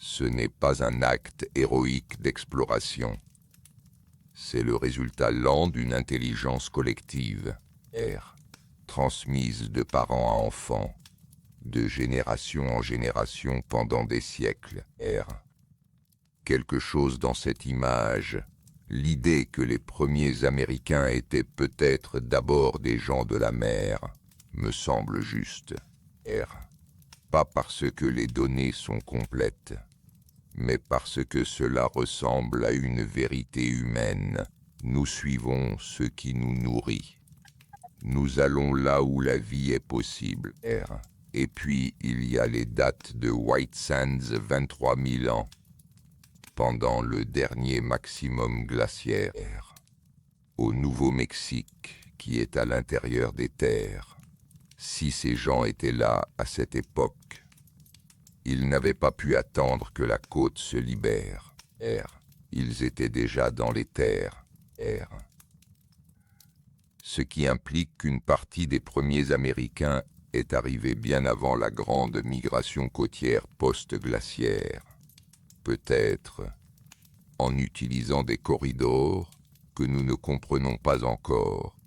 Speaker 1: Ce n'est pas un acte héroïque d'exploration. C'est le résultat lent d'une intelligence collective, transmise de parents à enfants, de génération en génération pendant des siècles. Quelque chose dans cette image, l'idée que les premiers Américains étaient peut-être d'abord des gens de la mer, me semble juste. Pas parce que les données sont complètes, mais parce que cela ressemble à une vérité humaine. Nous suivons ce qui nous nourrit. Nous allons là où la vie est possible. Et puis, il y a les dates de White Sands 23 000 ans, pendant le dernier maximum glaciaire, au Nouveau-Mexique, qui est à l'intérieur des terres. Si ces gens étaient là à cette époque, ils n'avaient pas pu attendre que la côte se libère. Ils étaient déjà dans les terres. Ce qui implique qu'une partie des premiers Américains est arrivée bien avant la grande migration côtière post-glaciaire. Peut-être en utilisant des corridors que nous ne comprenons pas encore,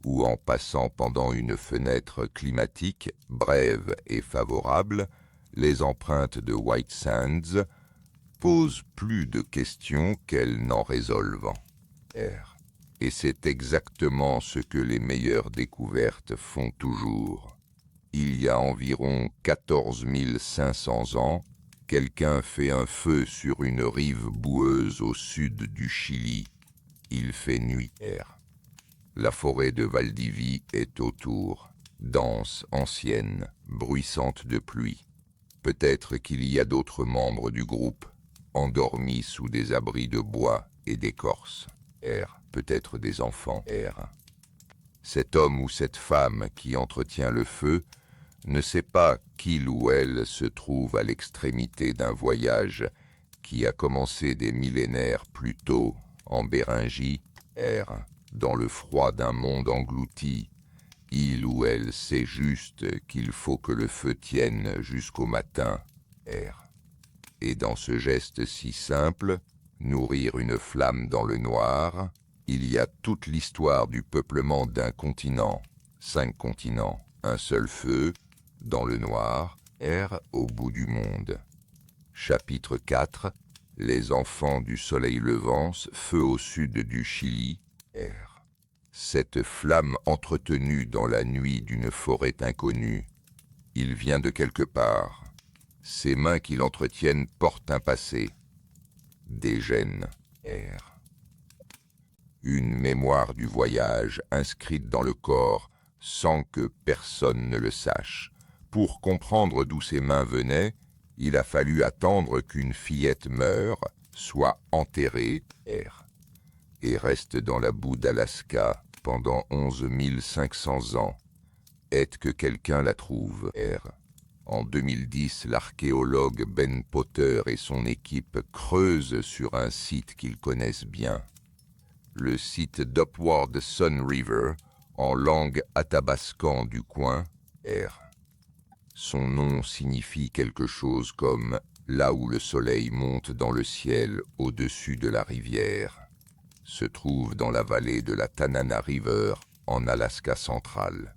Speaker 1: ou en passant pendant une fenêtre climatique brève et favorable. Les empreintes de White Sands posent plus de questions qu'elles n'en résolvent. Et c'est exactement ce que les meilleures découvertes font toujours. Il y a environ 14 500 ans, quelqu'un fait un feu sur une rive boueuse au sud du Chili. Il fait nuit. La forêt de Valdivie est autour, dense, ancienne, bruissante de pluie. Peut-être qu'il y a d'autres membres du groupe, endormis sous des abris de bois et d'écorce. Peut-être des enfants. Cet homme ou cette femme qui entretient le feu ne sait pas qu'il ou elle se trouve à l'extrémité d'un voyage qui a commencé des millénaires plus tôt en Béringie, dans le froid d'un monde englouti. Il ou elle sait juste qu'il faut que le feu tienne jusqu'au matin. Et dans ce geste si simple, nourrir une flamme dans le noir, il y a toute l'histoire du peuplement d'un continent, 5 continents, un seul feu, dans le noir, au bout du monde. Chapitre 4. Les enfants du soleil levant, feu au sud du Chili, Cette flamme entretenue dans la nuit d'une forêt inconnue, il vient de quelque part. Ces mains qui l'entretiennent portent un passé, des gènes, une mémoire du voyage inscrite dans le corps sans que personne ne le sache. Pour comprendre d'où ces mains venaient, il a fallu attendre qu'une fillette meure, soit enterrée, et reste dans la boue d'Alaska pendant 11 500 ans. Est que quelqu'un la trouve, En 2010, l'archéologue Ben Potter et son équipe creusent sur un site qu'ils connaissent bien. Le site d'Upward Sun River, en langue athabascan du coin, Son nom signifie quelque chose comme « là où le soleil monte dans le ciel au-dessus de la rivière », se trouve dans la vallée de la Tanana River, en Alaska centrale.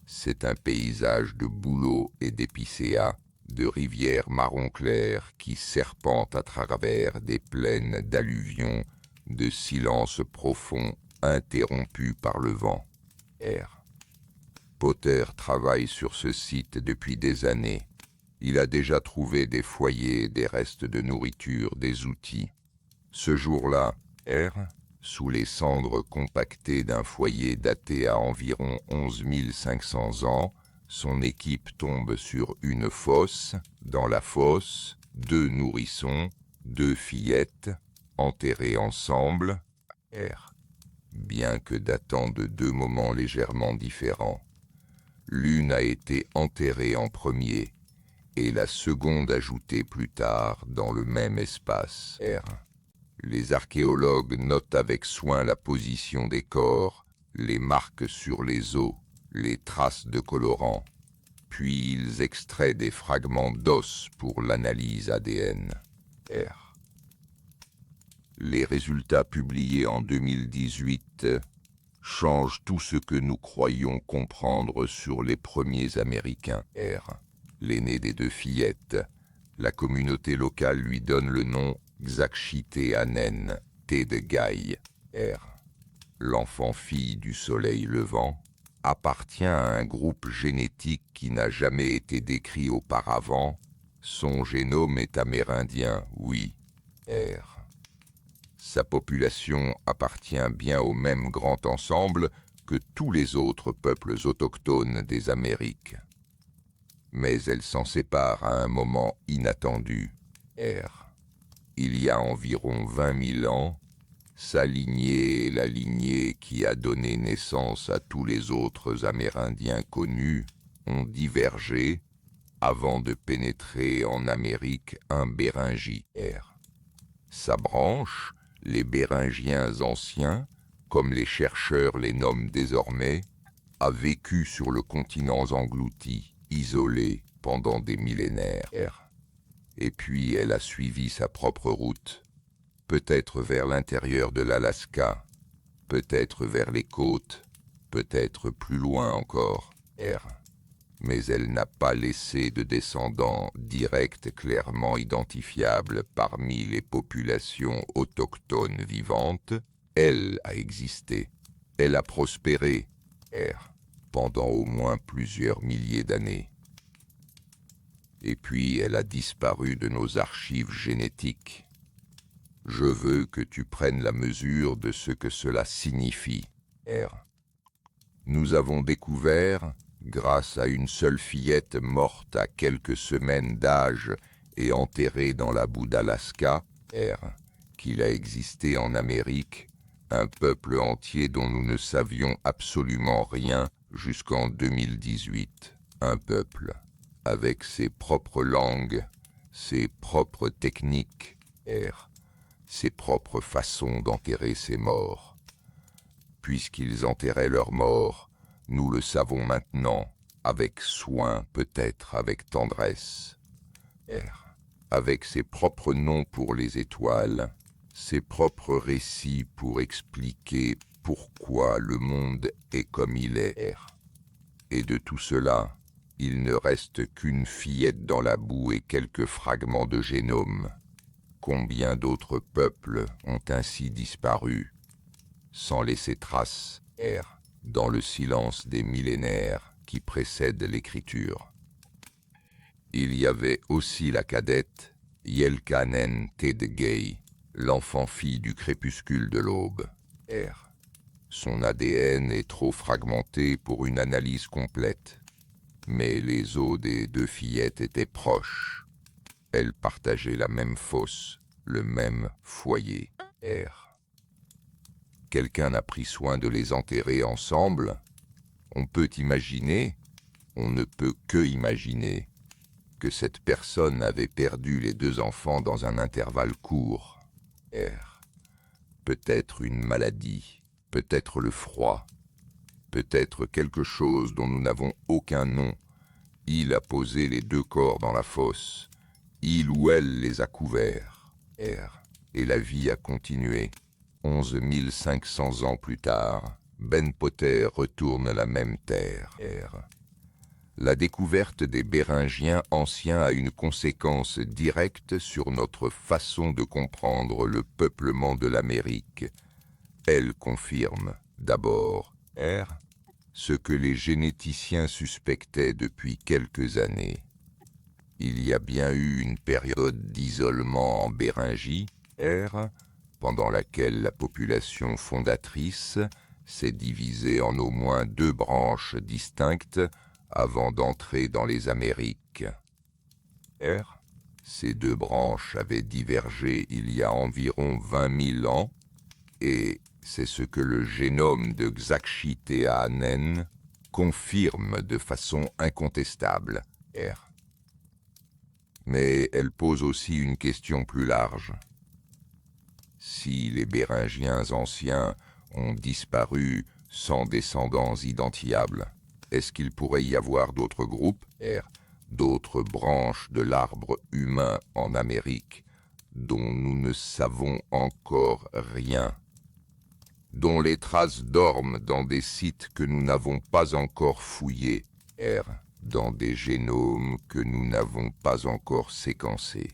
Speaker 1: C'est un paysage de bouleaux et d'épicéas, de rivières marron clair qui serpentent à travers des plaines d'alluvions, de silences profonds interrompus par le vent. R. Potter travaille sur ce site depuis des années. Il a déjà trouvé des foyers, des restes de nourriture, des outils. Ce jour-là, R, sous les cendres compactées d'un foyer daté à environ 11 500 ans, son équipe tombe sur une fosse. Dans la fosse, 2 nourrissons, 2 fillettes, enterrées ensemble. R. Bien que datant de 2 moments légèrement différents. L'une a été enterrée en premier et la seconde ajoutée plus tard dans le même espace. R. Les archéologues notent avec soin la position des corps, les marques sur les os, les traces de colorants. Puis ils extraient des fragments d'os pour l'analyse ADN. R. Les résultats publiés en 2018 changent tout ce que nous croyions comprendre sur les premiers Américains. R. L'aîné des 2 fillettes. La communauté locale lui donne le nom Xaxchiteanen, Tedegai. R. L'enfant-fille du soleil levant appartient à un groupe génétique qui n'a jamais été décrit auparavant. Son génome est amérindien, oui. R. Sa population appartient bien au même grand ensemble que tous les autres peuples autochtones des Amériques. Mais elle s'en sépare à un moment inattendu. R. Il y a environ 20 000 ans, sa lignée est la lignée qui a donné naissance à tous les autres Amérindiens connus, ont divergé avant de pénétrer en Amérique un Bérengien. R. Sa branche, les Béringiens anciens, comme les chercheurs les nomment désormais, a vécu sur le continent englouti, isolé, pendant des millénaires. Et puis elle a suivi sa propre route, peut-être vers l'intérieur de l'Alaska, peut-être vers les côtes, peut-être plus loin encore. Mais elle n'a pas laissé de descendants directs clairement identifiables parmi les populations autochtones vivantes. Elle a existé, elle a prospéré, pendant au moins plusieurs milliers d'années. Et puis elle a disparu de nos archives génétiques. Je veux que tu prennes la mesure de ce que cela signifie. Nous avons découvert, grâce à une seule fillette morte à quelques semaines d'âge et enterrée dans la boue d'Alaska, qu'il a existé en Amérique, un peuple entier dont nous ne savions absolument rien jusqu'en 2018. Un peuple avec ses propres langues, ses propres techniques, ses propres façons d'enterrer ses morts. Puisqu'ils enterraient leurs morts, nous le savons maintenant, avec soin, peut-être avec tendresse. Avec ses propres noms pour les étoiles, ses propres récits pour expliquer pourquoi le monde est comme il est. Et de tout cela, il ne reste qu'une fillette dans la boue et quelques fragments de génome. Combien d'autres peuples ont ainsi disparu, sans laisser trace, dans le silence des millénaires qui précèdent l'écriture. Il y avait aussi la cadette Yelkanen Tedegei, l'enfant-fille du crépuscule de l'aube. Son ADN est trop fragmenté pour une analyse complète, mais les os des 2 fillettes étaient proches. Elles partageaient la même fosse, le même foyer. Quelqu'un a pris soin de les enterrer ensemble. On peut imaginer, on ne peut que imaginer, que cette personne avait perdu les 2 enfants dans un intervalle court. Peut-être une maladie, peut-être le froid, peut-être quelque chose dont nous n'avons aucun nom. Il a posé les 2 corps dans la fosse. Il ou elle les a couverts. Et la vie a continué. 11 500 ans plus tard, Ben Potter retourne à la même terre. La découverte des Béringiens anciens a une conséquence directe sur notre façon de comprendre le peuplement de l'Amérique. Elle confirme, d'abord, ce que les généticiens suspectaient depuis quelques années. Il y a bien eu une période d'isolement en Béringie, pendant laquelle la population fondatrice s'est divisée en au moins 2 branches distinctes avant d'entrer dans les Amériques. Ces 2 branches avaient divergé il y a environ 20 000 ans, et c'est ce que le génome de Xachitéanen confirme de façon incontestable. Mais elle pose aussi une question plus large. Si les Béringiens anciens ont disparu sans descendants identifiables, est-ce qu'il pourrait y avoir d'autres groupes, d'autres branches de l'arbre humain en Amérique, dont nous ne savons encore rien, dont les traces dorment dans des sites que nous n'avons pas encore fouillés, dans des génomes que nous n'avons pas encore séquencés?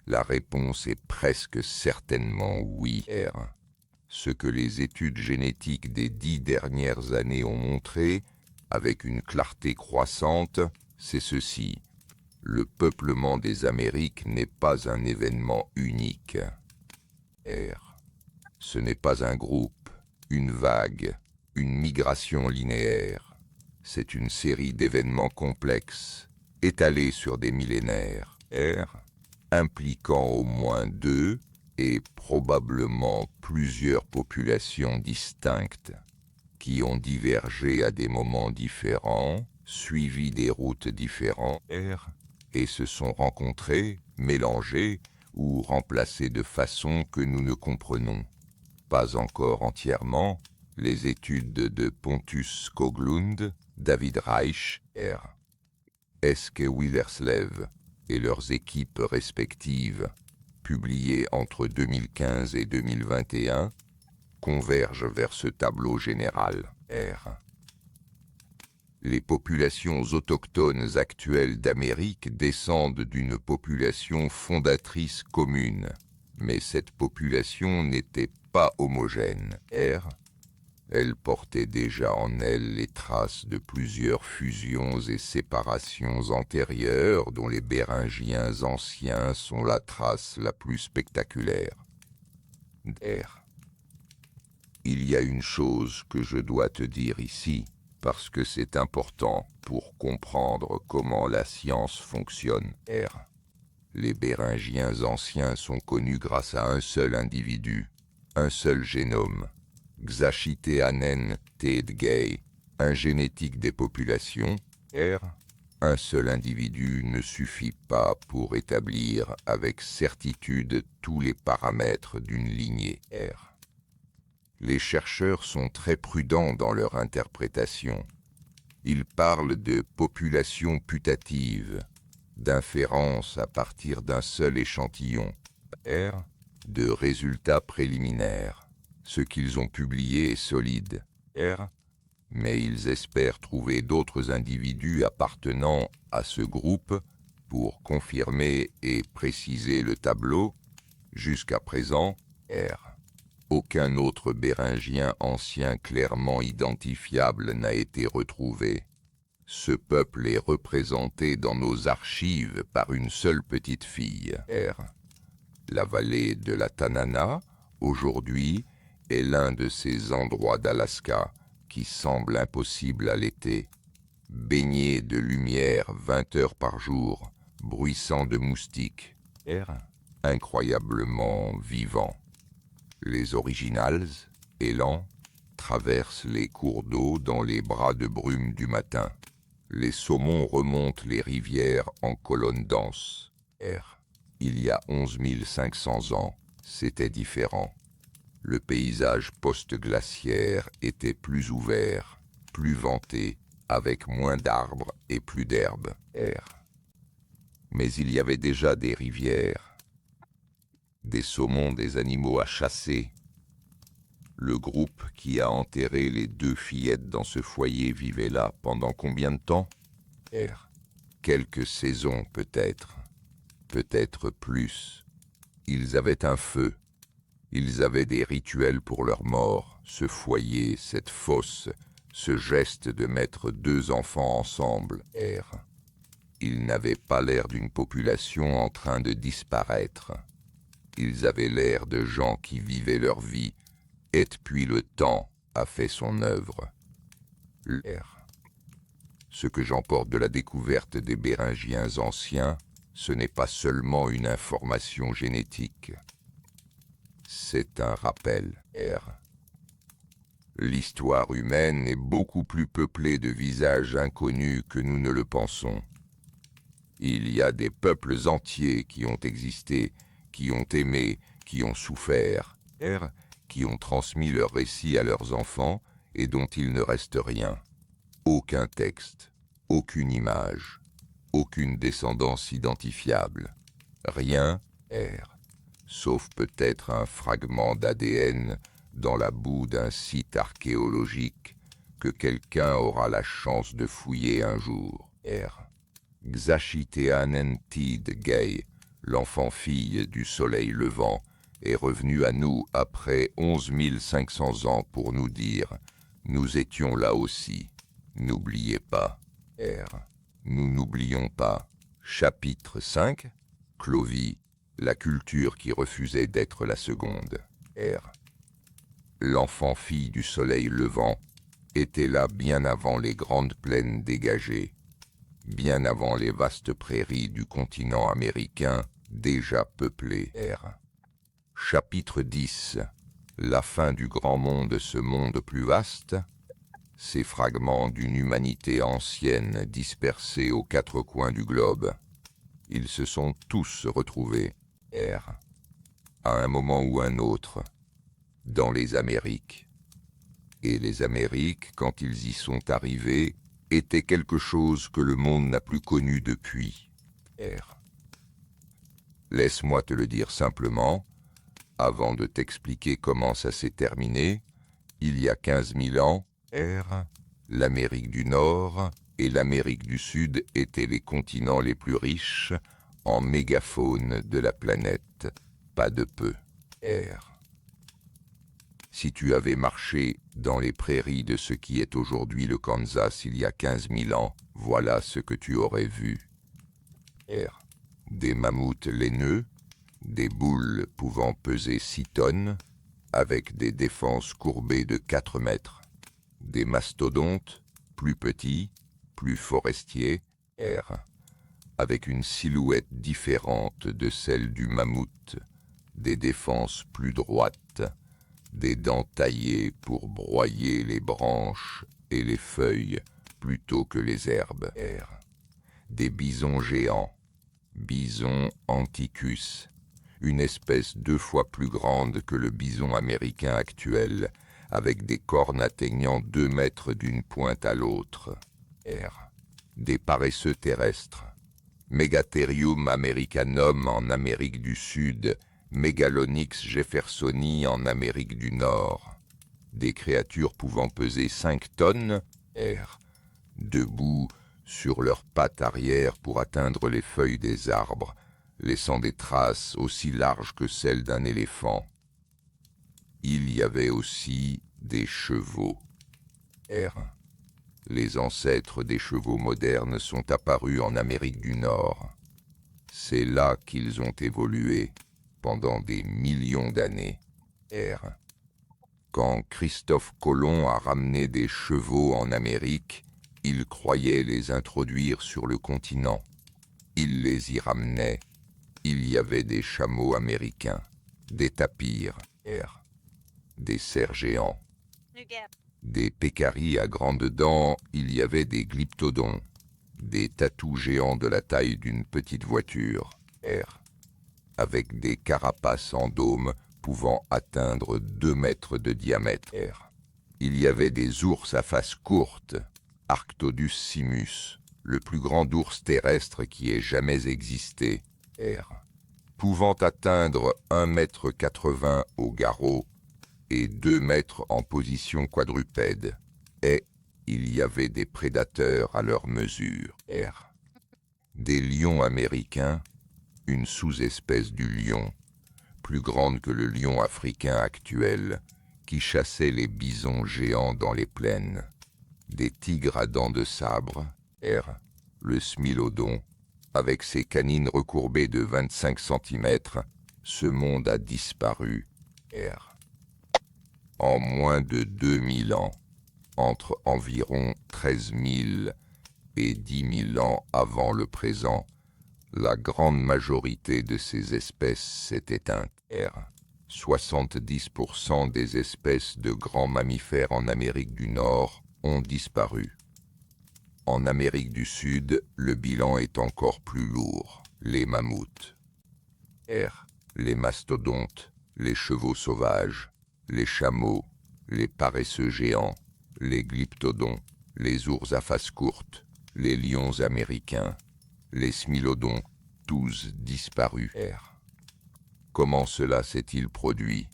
Speaker 1: La réponse est presque certainement oui. Ce que les études génétiques des 10 dernières années ont montré, avec une clarté croissante, c'est ceci. Le peuplement des Amériques n'est pas un événement unique. Ce n'est pas un groupe, une vague, une migration linéaire. C'est une série d'événements complexes, étalés sur des millénaires, impliquant au moins 2 et probablement plusieurs populations distinctes, qui ont divergé à des moments différents, suivi des routes différentes, et se sont rencontrés, mélangés ou remplacés de façon que nous ne comprenons pas encore entièrement. Les études de Pontus Skoglund, David Reich, Eske Willerslev et leurs équipes respectives, publiées entre 2015 et 2021, convergent vers ce tableau général. Les populations autochtones actuelles d'Amérique descendent d'une population fondatrice commune, mais cette population n'était pas homogène. Elle portait déjà en elle les traces de plusieurs fusions et séparations antérieures dont les Béringiens anciens sont la trace la plus spectaculaire. Il y a une chose que je dois te dire ici, parce que c'est important pour comprendre comment la science fonctionne. Les Béringiens anciens sont connus grâce à un seul individu, un seul génome, Xachitéanen Teedgei, un génétique des populations. Un seul individu ne suffit pas pour établir avec certitude tous les paramètres d'une lignée. Les chercheurs sont très prudents dans leur interprétation. Ils parlent de population putative, d'inférence à partir d'un seul échantillon, de résultats préliminaires. Ce qu'ils ont publié est solide, mais ils espèrent trouver d'autres individus appartenant à ce groupe pour confirmer et préciser le tableau. Jusqu'à présent, aucun autre Béringien ancien clairement identifiable n'a été retrouvé. Ce peuple est représenté dans nos archives par une seule petite fille. La vallée de la Tanana, aujourd'hui, est l'un de ces endroits d'Alaska qui semblent impossibles à l'été, baignés de lumière 20 heures par jour, bruissant de moustiques, incroyablement vivants. Les originals, élans, traversent les cours d'eau dans les bras de brume du matin. Les saumons remontent les rivières en colonnes denses. Il y a 11 500 ans, c'était différent. Le paysage post-glaciaire était plus ouvert, plus venté, avec moins d'arbres et plus d'herbes. Mais il y avait déjà des rivières, des saumons, des animaux à chasser. Le groupe qui a enterré les 2 fillettes dans ce foyer vivait là pendant combien de temps? R. Quelques saisons peut-être, peut-être plus. Ils avaient un feu. Ils avaient des rituels pour leur mort, ce foyer, cette fosse, ce geste de mettre deux enfants ensemble. R. Ils n'avaient pas l'air d'une population en train de disparaître. Ils avaient l'air de gens qui vivaient leur vie, et puis le temps a fait son œuvre. R. Ce que j'emporte de la découverte des Béringiens anciens, ce n'est pas seulement une information génétique. C'est un rappel. R. L'histoire humaine est beaucoup plus peuplée de visages inconnus que nous ne le pensons. Il y a des peuples entiers qui ont existé, qui ont aimé, qui ont souffert, qui ont transmis leurs récits à leurs enfants et dont il ne reste rien. Aucun texte, aucune image, aucune descendance identifiable. Rien, sauf peut-être un fragment d'ADN dans la boue d'un site archéologique que quelqu'un aura la chance de fouiller un jour. Xachiteanentid Gay, l'enfant-fille du soleil levant, est revenu à nous après 11 500 ans pour nous dire « Nous étions là aussi, n'oubliez pas. » Nous n'oublions pas. Chapitre 5. Clovis, la culture qui refusait d'être la seconde. L'enfant-fille du soleil levant était là bien avant les grandes plaines dégagées, bien avant les vastes prairies du continent américain déjà peuplées. Chapitre 10. La fin du grand monde, ce monde plus vaste, ces fragments d'une humanité ancienne dispersés aux quatre coins du globe. Ils se sont tous retrouvés, à un moment ou un autre, dans les Amériques. Et les Amériques, quand ils y sont arrivés, étaient quelque chose que le monde n'a plus connu depuis. Laisse-moi te le dire simplement, avant de t'expliquer comment ça s'est terminé. Il y a 15 000 ans, l'Amérique du Nord et l'Amérique du Sud étaient les continents les plus riches en mégafaune de la planète, pas de peu. Si tu avais marché dans les prairies de ce qui est aujourd'hui le Kansas il y a 15 000 ans, voilà ce que tu aurais vu. Des mammouths laineux, des boules pouvant peser 6 tonnes, avec des défenses courbées de 4 mètres, des mastodontes, plus petits, plus forestiers, avec une silhouette différente de celle du mammouth, des défenses plus droites, des dents taillées pour broyer les branches et les feuilles plutôt que les herbes, des bisons géants, bison anticus, une espèce 2 fois plus grande que le bison américain actuel, avec des cornes atteignant 2 mètres d'une pointe à l'autre. Des paresseux terrestres. Megatherium americanum en Amérique du Sud, Megalonyx jeffersoni en Amérique du Nord. Des créatures pouvant peser 5 tonnes, debout sur leurs pattes arrière pour atteindre les feuilles des arbres, laissant des traces aussi larges que celles d'un éléphant. Il y avait aussi des chevaux. Les ancêtres des chevaux modernes sont apparus en Amérique du Nord. C'est là qu'ils ont évolué pendant des millions d'années. Quand Christophe Colomb a ramené des chevaux en Amérique, il croyait les introduire sur le continent. Il les y ramenait. Il y avait des chameaux américains, des tapirs, des cerfs géants, des pécaris à grandes dents. Il y avait des glyptodons, des tatous géants de la taille d'une petite voiture, avec des carapaces en dôme pouvant atteindre 2 mètres de diamètre. Il y avait des ours à face courte, Arctodus simus, le plus grand ours terrestre qui ait jamais existé, pouvant atteindre 1,80 m au garrot et 2 mètres en position quadrupède, et Il y avait des prédateurs à leur mesure. R. Des lions américains, une sous-espèce du lion, plus grande que le lion africain actuel, qui chassait les bisons géants dans les plaines. Des tigres à dents de sabre, R. Le smilodon, avec ses canines recourbées de 25 cm, ce monde a disparu, R. En moins de 2000 ans, entre environ 13 000 et 10 000 ans avant le présent, la grande majorité de ces espèces s'est éteinte. R. 70% des espèces de grands mammifères en Amérique du Nord ont disparu. En Amérique du Sud, le bilan est encore plus lourd. Les mammouths. R. Les mastodontes, les chevaux sauvages, les chameaux, les paresseux géants, les glyptodons, les ours à face courte, les lions américains, les smilodons, tous disparus. R. Comment cela s'est-il produit?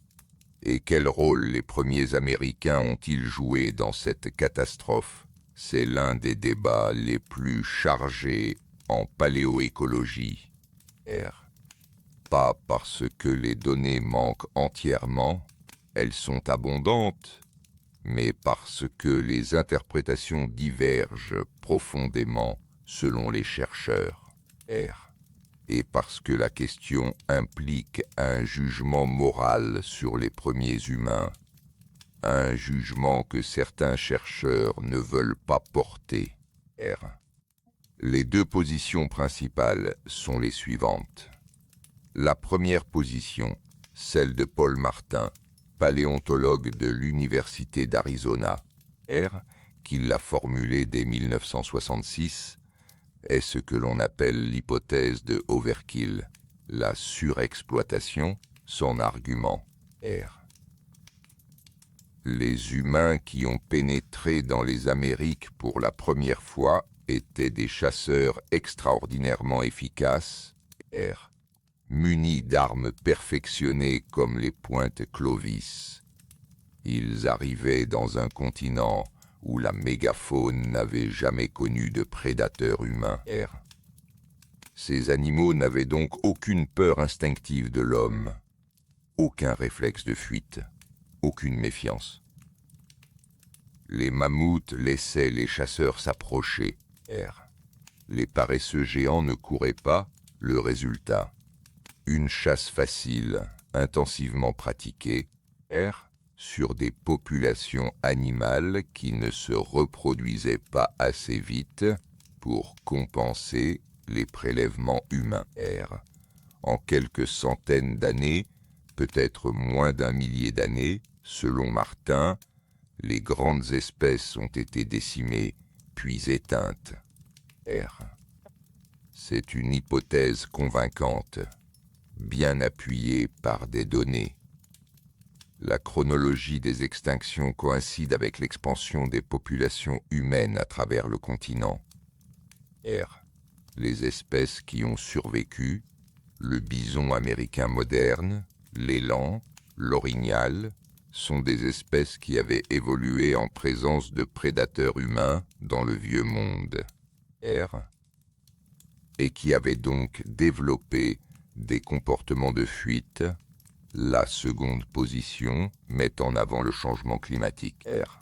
Speaker 1: Et quel rôle les premiers Américains ont-ils joué dans cette catastrophe? C'est l'un des débats les plus chargés en paléoécologie. R. Pas parce que les données manquent entièrement, elles sont abondantes, mais parce que les interprétations divergent profondément selon les chercheurs. R. Et parce que la question implique un jugement moral sur les premiers humains, un jugement que certains chercheurs ne veulent pas porter. R. Les deux positions principales sont les suivantes. La première position, celle de Paul Martin, paléontologue de l'Université d'Arizona, R, qui l'a formulée dès 1966, est ce que l'on appelle l'hypothèse de overkill, la surexploitation, son argument. R. Les humains qui ont pénétré dans les Amériques pour la première fois étaient des chasseurs extraordinairement efficaces, R, munis d'armes perfectionnées comme les pointes Clovis. Ils arrivaient dans un continent où la mégafaune n'avait jamais connu de prédateurs humains, R. Ces animaux n'avaient donc aucune peur instinctive de l'homme, aucun réflexe de fuite, aucune méfiance. Les mammouths laissaient les chasseurs s'approcher, R. Les paresseux géants ne couraient pas, le résultat. Une chasse facile, intensivement pratiquée, R. sur des populations animales qui ne se reproduisaient pas assez vite pour compenser les prélèvements humains, R. En quelques centaines d'années, peut-être moins d'un millier d'années, selon Martin, les grandes espèces ont été décimées, puis éteintes. R. C'est une hypothèse convaincante, bien appuyée par des données. La chronologie des extinctions coïncide avec l'expansion des populations humaines à travers le continent. R. Les espèces qui ont survécu, le bison américain moderne, l'élan, l'orignal, sont des espèces qui avaient évolué en présence de prédateurs humains dans le vieux monde, R, et qui avaient donc développé des comportements de fuite. La seconde position met en avant le changement climatique, R.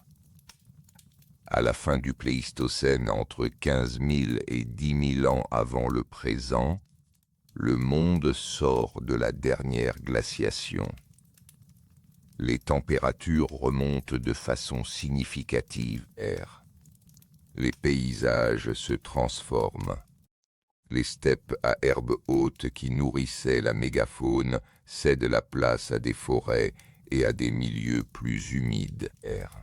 Speaker 1: À la fin du Pléistocène, entre 15 000 et 10 000 ans avant le présent, le monde sort de la dernière glaciation. Les températures remontent de façon significative, R. Les paysages se transforment. Les steppes à herbes hautes qui nourrissaient la mégafaune cèdent la place à des forêts et à des milieux plus humides, R.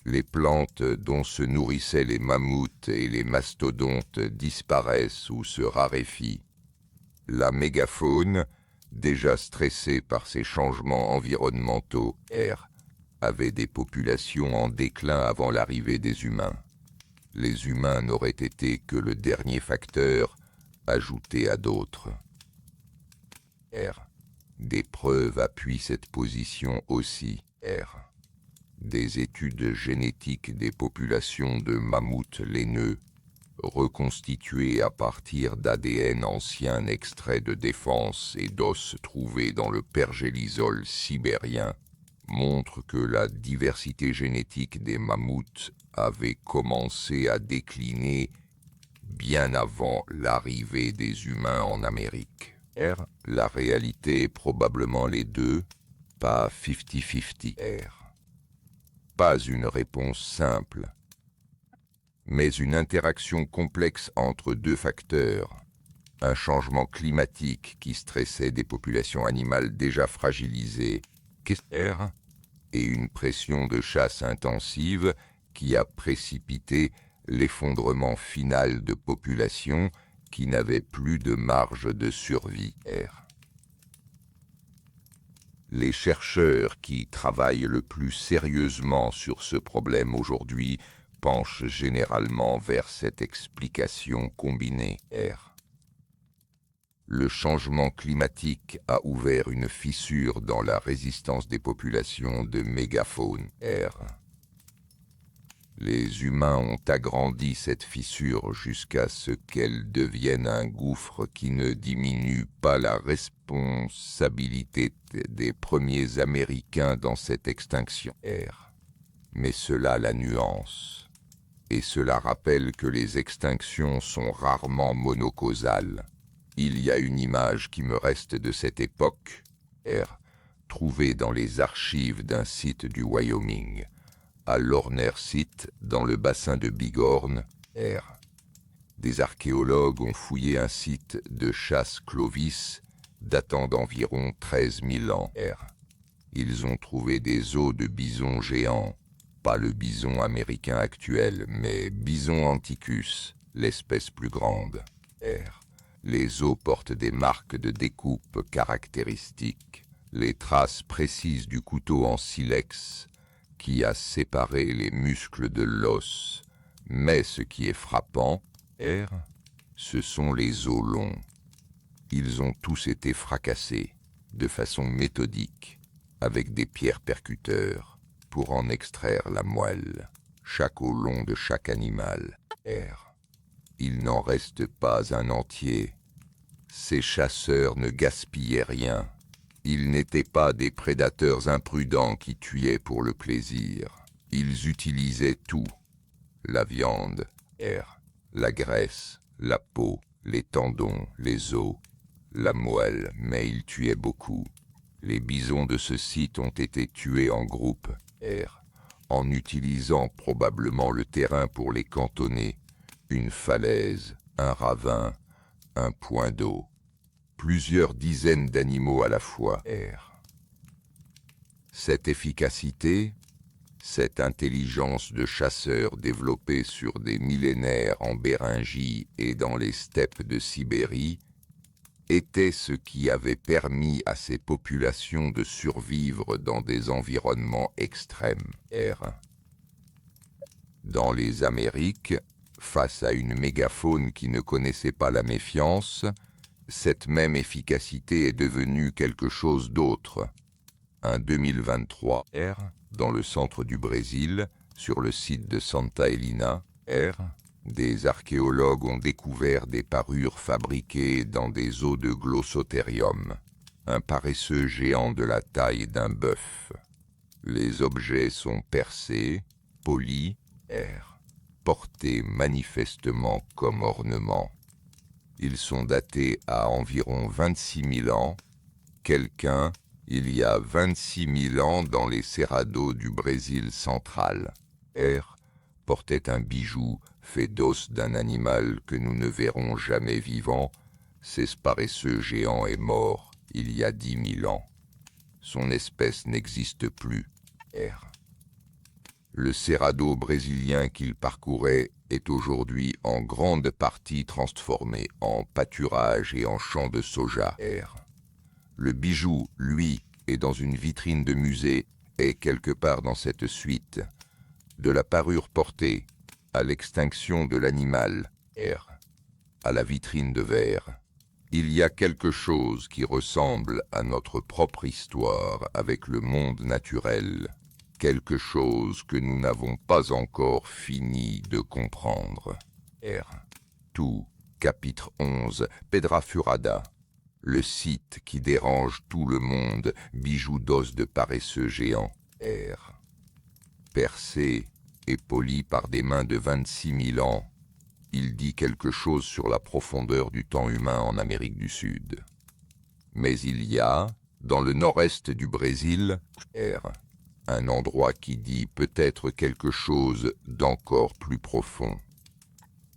Speaker 1: Les plantes dont se nourrissaient les mammouths et les mastodontes disparaissent ou se raréfient. La mégafaune, déjà stressée par ces changements environnementaux, R, avait des populations en déclin avant l'arrivée des humains. Les humains n'auraient été que le dernier facteur ajouté à d'autres. R. Des preuves appuient cette position aussi, R. Des études génétiques des populations de mammouths laineux, reconstituées à partir d'ADN ancien extrait de défense et d'os trouvés dans le pergélisol sibérien, montrent que la diversité génétique des mammouths avait commencé à décliner bien avant l'arrivée des humains en Amérique. La réalité est probablement les deux, pas 50-50. Pas une réponse simple, mais une interaction complexe entre deux facteurs. Un changement climatique qui stressait des populations animales déjà fragilisées, et une pression de chasse intensive qui a précipité l'effondrement final de populations qui n'avaient plus de marge de survie. Les chercheurs qui travaillent le plus sérieusement sur ce problème aujourd'hui penchent généralement vers cette explication combinée. Le changement climatique a ouvert une fissure dans la résistance des populations de mégafaune. Les humains ont agrandi cette fissure jusqu'à ce qu'elle devienne un gouffre qui ne diminue pas la responsabilité des premiers Américains dans cette extinction. Mais cela la nuance. Et cela rappelle que les extinctions sont rarement monocausales. Il y a une image qui me reste de cette époque, trouvée dans les archives d'un site du Wyoming, à Lorner Site, dans le bassin de Bighorn. Des archéologues ont fouillé un site de chasse Clovis datant d'environ 13 000 ans. Ils ont trouvé des os de bison géants, pas le bison américain actuel, mais Bison anticus, l'espèce plus grande. Les os portent des marques de découpe caractéristiques, les traces précises du couteau en silex qui a séparé les muscles de l'os. Mais ce qui est frappant, ce sont les os longs. Ils ont tous été fracassés, de façon méthodique, avec des pierres percuteurs, pour en extraire la moelle, chaque os long de chaque animal. Il n'en reste pas un entier. Ces chasseurs ne gaspillaient rien. Ils n'étaient pas des prédateurs imprudents qui tuaient pour le plaisir. Ils utilisaient tout. La viande, la graisse, la peau, les tendons, les os, la moelle, mais ils tuaient beaucoup. Les bisons de ce site ont été tués en groupe, en utilisant probablement le terrain pour les cantonner, une falaise, un ravin, un point d'eau, plusieurs dizaines d'animaux à la fois. Cette efficacité, cette intelligence de chasseur développée sur des millénaires en Béringie et dans les steppes de Sibérie, était ce qui avait permis à ces populations de survivre dans des environnements extrêmes. Dans les Amériques, face à une mégafaune qui ne connaissait pas la méfiance, cette même efficacité est devenue quelque chose d'autre. Un 2023, dans le centre du Brésil, sur le site de Santa Helena, des archéologues ont découvert des parures fabriquées dans des os de Glossopterium, un paresseux géant de la taille d'un bœuf. Les objets sont percés, polis, portés manifestement comme ornements. Ils sont datés à environ 26 000 ans. Quelqu'un, il y a 26 000 ans dans les Cerrados du Brésil central, portait un bijou fait d'os d'un animal que nous ne verrons jamais vivant. Ce paresseux géant est mort il y a 10 000 ans. Son espèce n'existe plus. Le Cerrado brésilien qu'il parcourait est aujourd'hui en grande partie transformé en pâturage et en champ de soja. Le bijou, lui, est dans une vitrine de musée et quelque part dans cette suite. De la parure portée à l'extinction de l'animal, à la vitrine de verre, il y a quelque chose qui ressemble à notre propre histoire avec le monde naturel. quelque chose que nous n'avons pas encore fini de comprendre. R. Tout, chapitre 11, Pedra Furada. Le site qui dérange tout le monde, bijou d'os de paresseux géants. R. Percé et poli par des mains de 26 000 ans, il dit quelque chose sur la profondeur du temps humain en Amérique du Sud. Mais il y a, dans le nord-est du Brésil, R. un endroit qui dit peut-être quelque chose d'encore plus profond,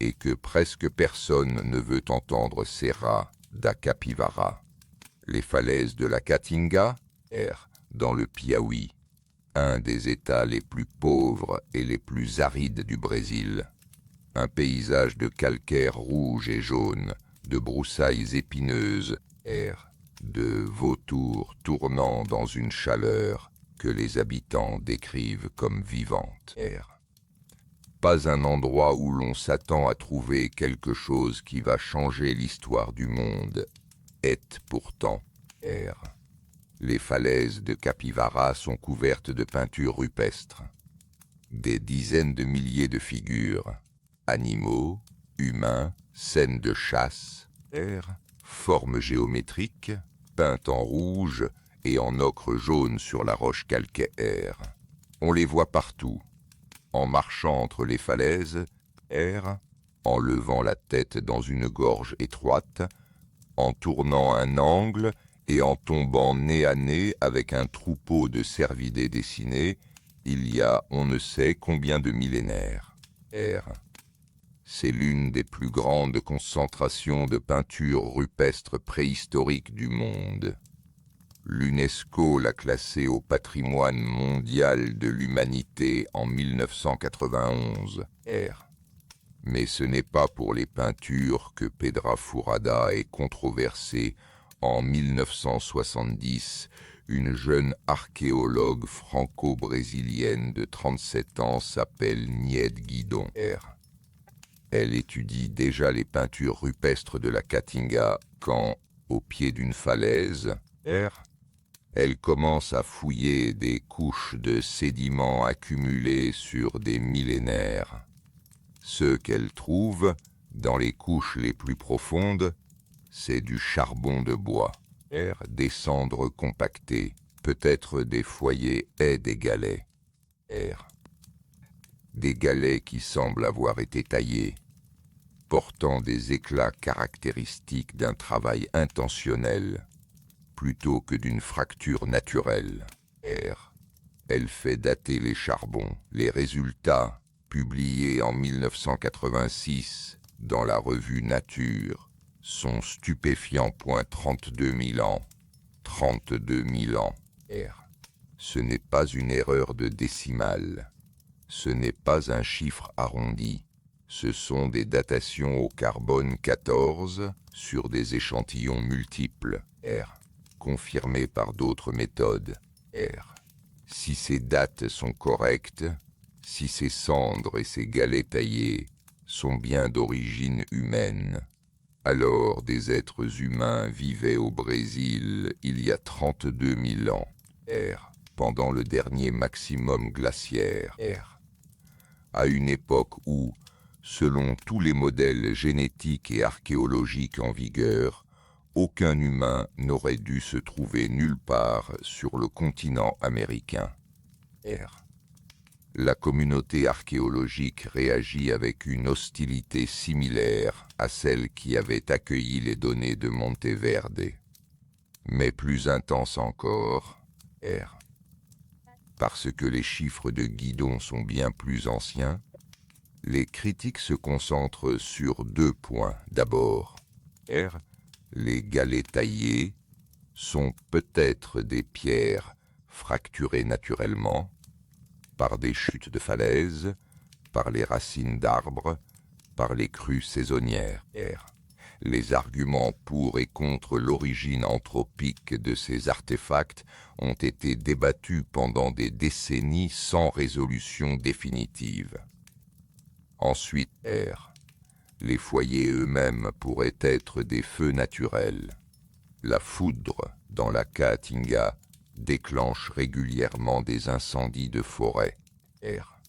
Speaker 1: et que presque personne ne veut entendre Serra da Capivara. Les falaises de la Caatinga, R. dans le Piauí, un des États les plus pauvres et les plus arides du Brésil. Un paysage de calcaire rouge et jaune, de broussailles épineuses, R. de vautours tournant dans une chaleur que les habitants décrivent comme vivante. R. Pas un endroit où l'on s'attend à trouver quelque chose qui va changer l'histoire du monde. Est pourtant R. Les falaises de Capivara sont couvertes de peintures rupestres. Des dizaines de milliers de figures, animaux, humains, scènes de chasse, R. formes géométriques, peintes en rouge et en ocre jaune sur la roche calcaire. On les voit partout, en marchant entre les falaises, R. en levant la tête dans une gorge étroite, en tournant un angle et en tombant nez à nez avec un troupeau de cervidés dessinés, il y a on ne sait combien de millénaires. R. C'est l'une des plus grandes concentrations de peintures rupestres préhistoriques du monde. L'UNESCO l'a classée au patrimoine mondial de l'humanité en 1991. R. Mais ce n'est pas pour les peintures que Pedra Furada est controversée. En 1970, une jeune archéologue franco-brésilienne de 37 ans s'appelle Nied Guidon. R. Elle étudie déjà les peintures rupestres de la Caatinga quand, au pied d'une falaise, R. elle commence à fouiller des couches de sédiments accumulés sur des millénaires. Ce qu'elle trouve, dans les couches les plus profondes, c'est du charbon de bois, R. des cendres compactées, peut-être des foyers et des galets, R. des galets qui semblent avoir été taillés, portant des éclats caractéristiques d'un travail intentionnel, plutôt que d'une fracture naturelle. R. Elle fait dater les charbons. Les résultats, publiés en 1986 dans la revue Nature, sont stupéfiants. 32 000 ans. 32 000 ans. R. Ce n'est pas une erreur de décimale. Ce n'est pas un chiffre arrondi. Ce sont des datations au carbone 14 sur des échantillons multiples. R. Confirmées par d'autres méthodes. R. Si ces dates sont correctes, si ces cendres et ces galets taillés sont bien d'origine humaine, alors des êtres humains vivaient au Brésil il y a 32 000 ans. R. Pendant le dernier maximum glaciaire. R. À une époque où, selon tous les modèles génétiques et archéologiques en vigueur, aucun humain n'aurait dû se trouver nulle part sur le continent américain. R. La communauté archéologique réagit avec une hostilité similaire à celle qui avait accueilli les données de Monteverde. Mais plus intense encore, R. Parce que les chiffres de Guidon sont bien plus anciens, les critiques se concentrent sur 2 points. D'abord, R. les galets taillés sont peut-être des pierres fracturées naturellement par des chutes de falaises, par les racines d'arbres, par les crues saisonnières. R. Les arguments pour et contre l'origine anthropique de ces artefacts ont été débattus pendant des décennies sans résolution définitive. Ensuite, R. Les foyers eux-mêmes pourraient être des feux naturels. La foudre, dans la Caatinga, déclenche régulièrement des incendies de forêt. R.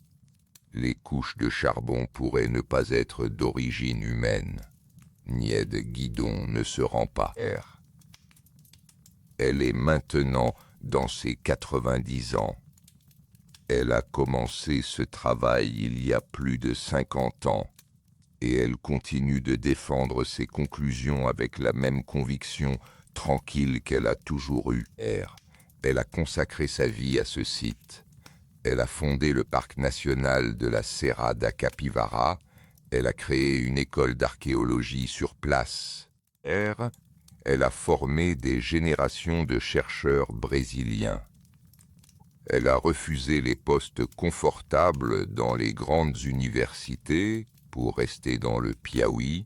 Speaker 1: Les couches de charbon pourraient ne pas être d'origine humaine. Nied Guidon ne se rend pas. R. Elle est maintenant dans ses 90 ans. Elle a commencé ce travail il y a plus de 50 ans, et elle continue de défendre ses conclusions avec la même conviction tranquille qu'elle a toujours eue. R. Elle a consacré sa vie à ce site. Elle a fondé le parc national de la Serra da Capivara. Elle a créé une école d'archéologie sur place. R. Elle a formé des générations de chercheurs brésiliens. Elle a refusé les postes confortables dans les grandes universités pour rester dans le Piauí,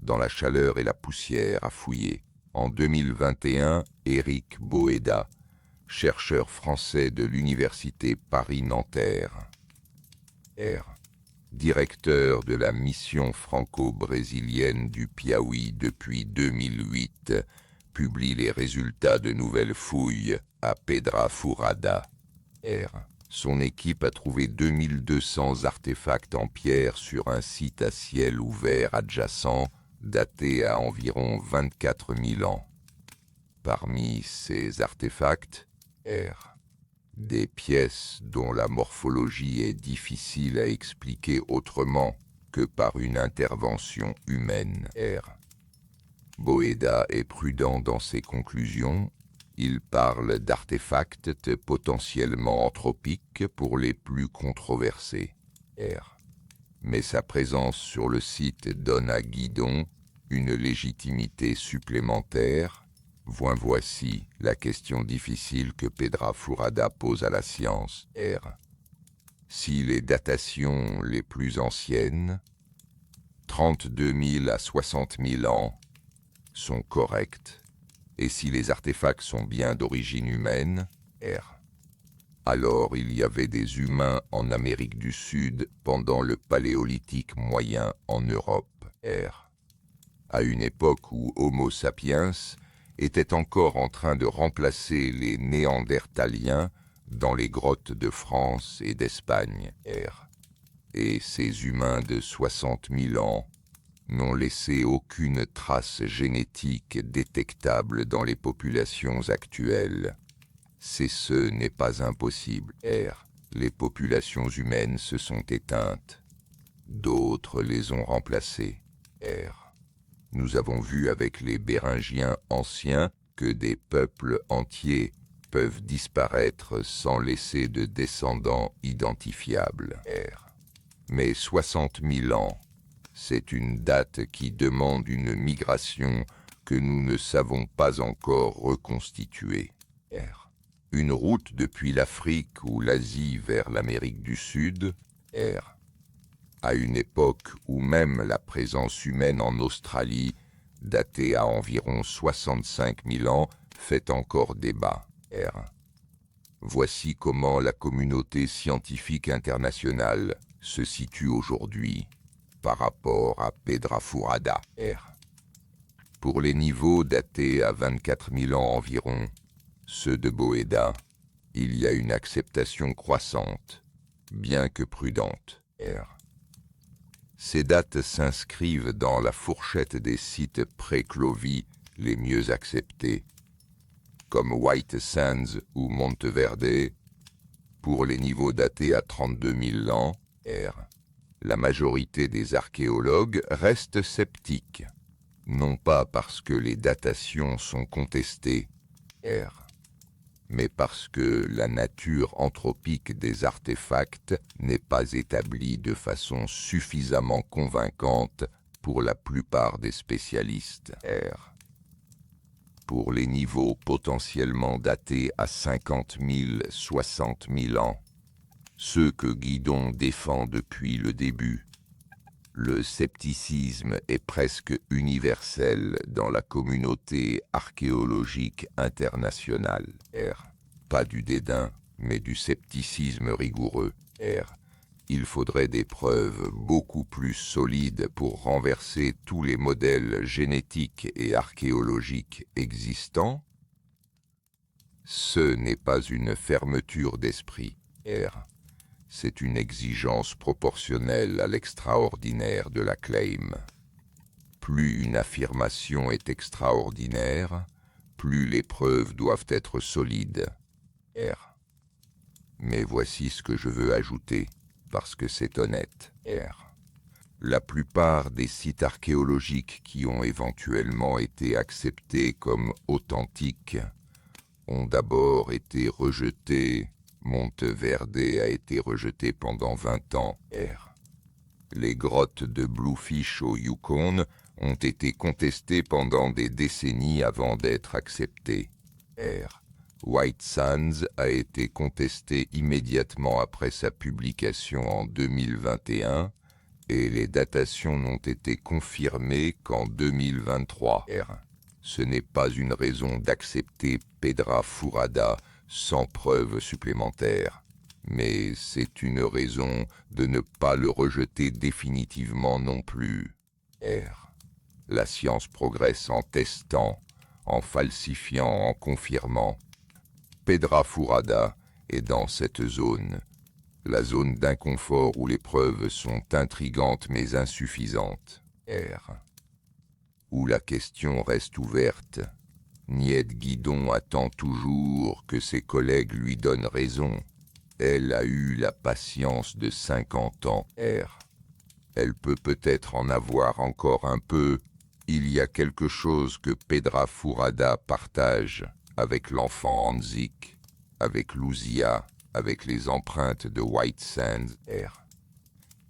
Speaker 1: dans la chaleur et la poussière à fouiller. En 2021, Éric Boeda, chercheur français de l'université Paris-Nanterre, directeur de la mission franco-brésilienne du Piauí depuis 2008, publie les résultats de nouvelles fouilles à Pedra Furada. Son équipe a trouvé 2200 artefacts en pierre sur un site à ciel ouvert adjacent, daté à environ 24 000 ans. Parmi ces artefacts, des pièces dont la morphologie est difficile à expliquer autrement que par une intervention humaine. Boeda est prudent dans ses conclusions. Il parle d'artefacts potentiellement anthropiques pour les plus controversés. Mais sa présence sur le site donne à Guidon une légitimité supplémentaire. Voici la question difficile que Pedra Furada pose à la science. Si les datations les plus anciennes, 32 000 à 60 000 ans, sont correctes, et si les artefacts sont bien d'origine humaine, alors il y avait des humains en Amérique du Sud pendant le Paléolithique moyen en Europe. À une époque où Homo sapiens était encore en train de remplacer les Néandertaliens dans les grottes de France et d'Espagne. Et ces humains de 60 000 ans n'ont laissé aucune trace génétique détectable dans les populations actuelles. Ce n'est pas impossible. Les populations humaines se sont éteintes. D'autres les ont remplacées. Nous avons vu avec les Béringiens anciens que des peuples entiers peuvent disparaître sans laisser de descendants identifiables. Mais 60 000 ans, c'est une date qui demande une migration que nous ne savons pas encore reconstituer. Une route depuis l'Afrique ou l'Asie vers l'Amérique du Sud, à une époque où même la présence humaine en Australie, datée à environ 65 000 ans, fait encore débat. Voici comment la communauté scientifique internationale se situe aujourd'hui par rapport à Pedra Furada. Pour les niveaux datés à 24 000 ans environ, ceux de Boeda, il y a une acceptation croissante, bien que prudente. Ces dates s'inscrivent dans la fourchette des sites pré-Clovis les mieux acceptés, comme White Sands ou Monteverde. Pour les niveaux datés à 32 000 ans, la majorité des archéologues restent sceptiques, non pas parce que les datations sont contestées, mais parce que la nature anthropique des artefacts n'est pas établie de façon suffisamment convaincante pour la plupart des spécialistes. Pour les niveaux potentiellement datés à 50 000, 60 000 ans, ceux que Guidon défend depuis le début, le scepticisme est presque universel dans la communauté archéologique internationale. Pas du dédain, mais du scepticisme rigoureux. Il faudrait des preuves beaucoup plus solides pour renverser tous les modèles génétiques et archéologiques existants. Ce n'est pas une fermeture d'esprit, R. C'est une exigence proportionnelle à l'extraordinaire de la claim. Plus une affirmation est extraordinaire, plus les preuves doivent être solides, R. Mais voici ce que je veux ajouter, parce que c'est honnête, R. La plupart des sites archéologiques qui ont éventuellement été acceptés comme authentiques ont d'abord été rejetés. Monteverde a été rejeté pendant 20 ans, R. Les grottes de Bluefish au Yukon ont été contestées pendant des décennies avant d'être acceptées, R. White Sands a été contesté immédiatement après sa publication en 2021 et les datations n'ont été confirmées qu'en 2023, R. Ce n'est pas une raison d'accepter Pedra Furada sans preuve supplémentaire, mais c'est une raison de ne pas le rejeter définitivement non plus, R. La science progresse en testant, en falsifiant, en confirmant. Pedra Furada est dans cette zone, la zone d'inconfort où les preuves sont intrigantes mais insuffisantes, R. Où la question reste ouverte. Nied Guidon attend toujours que ses collègues lui donnent raison. Elle a eu la patience de 50 ans, R. Elle peut peut-être en avoir encore un peu. Il y a quelque chose que Pedra Furada partage avec l'enfant Anzik, avec Luzia, avec les empreintes de White Sands, R.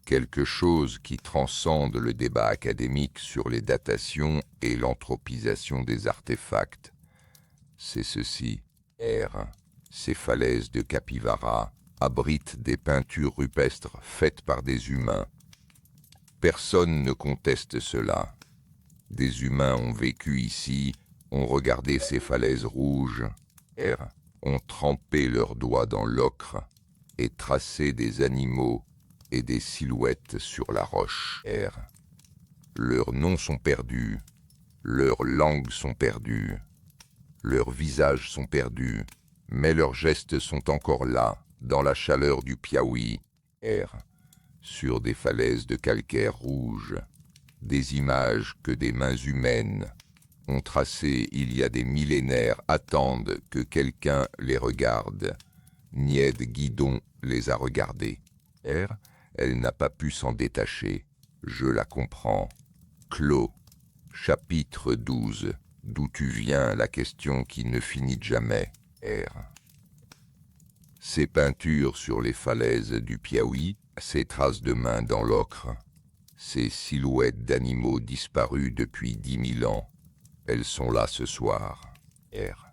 Speaker 1: Quelque chose qui transcende le débat académique sur les datations et l'anthropisation des artefacts. C'est ceci, R. Ces falaises de Capivara abritent des peintures rupestres faites par des humains. Personne ne conteste cela. Des humains ont vécu ici, ont regardé ces falaises rouges, R. Ont trempé leurs doigts dans l'ocre et tracé des animaux et des silhouettes sur la roche, R. Leurs noms sont perdus, leurs langues sont perdues, leurs visages sont perdus, mais leurs gestes sont encore là, dans la chaleur du Piaoui, R. Sur des falaises de calcaire rouge, des images que des mains humaines ont tracées il y a des millénaires attendent que quelqu'un les regarde. Nied Guidon les a regardées. R. Elle n'a pas pu s'en détacher. Je la comprends. Clos. Chapitre 12. D'où tu viens, la question qui ne finit jamais. R. Ces peintures sur les falaises du Piaoui, ces traces de mains dans l'ocre, ces silhouettes d'animaux disparus depuis 10 000 ans, elles sont là ce soir. R.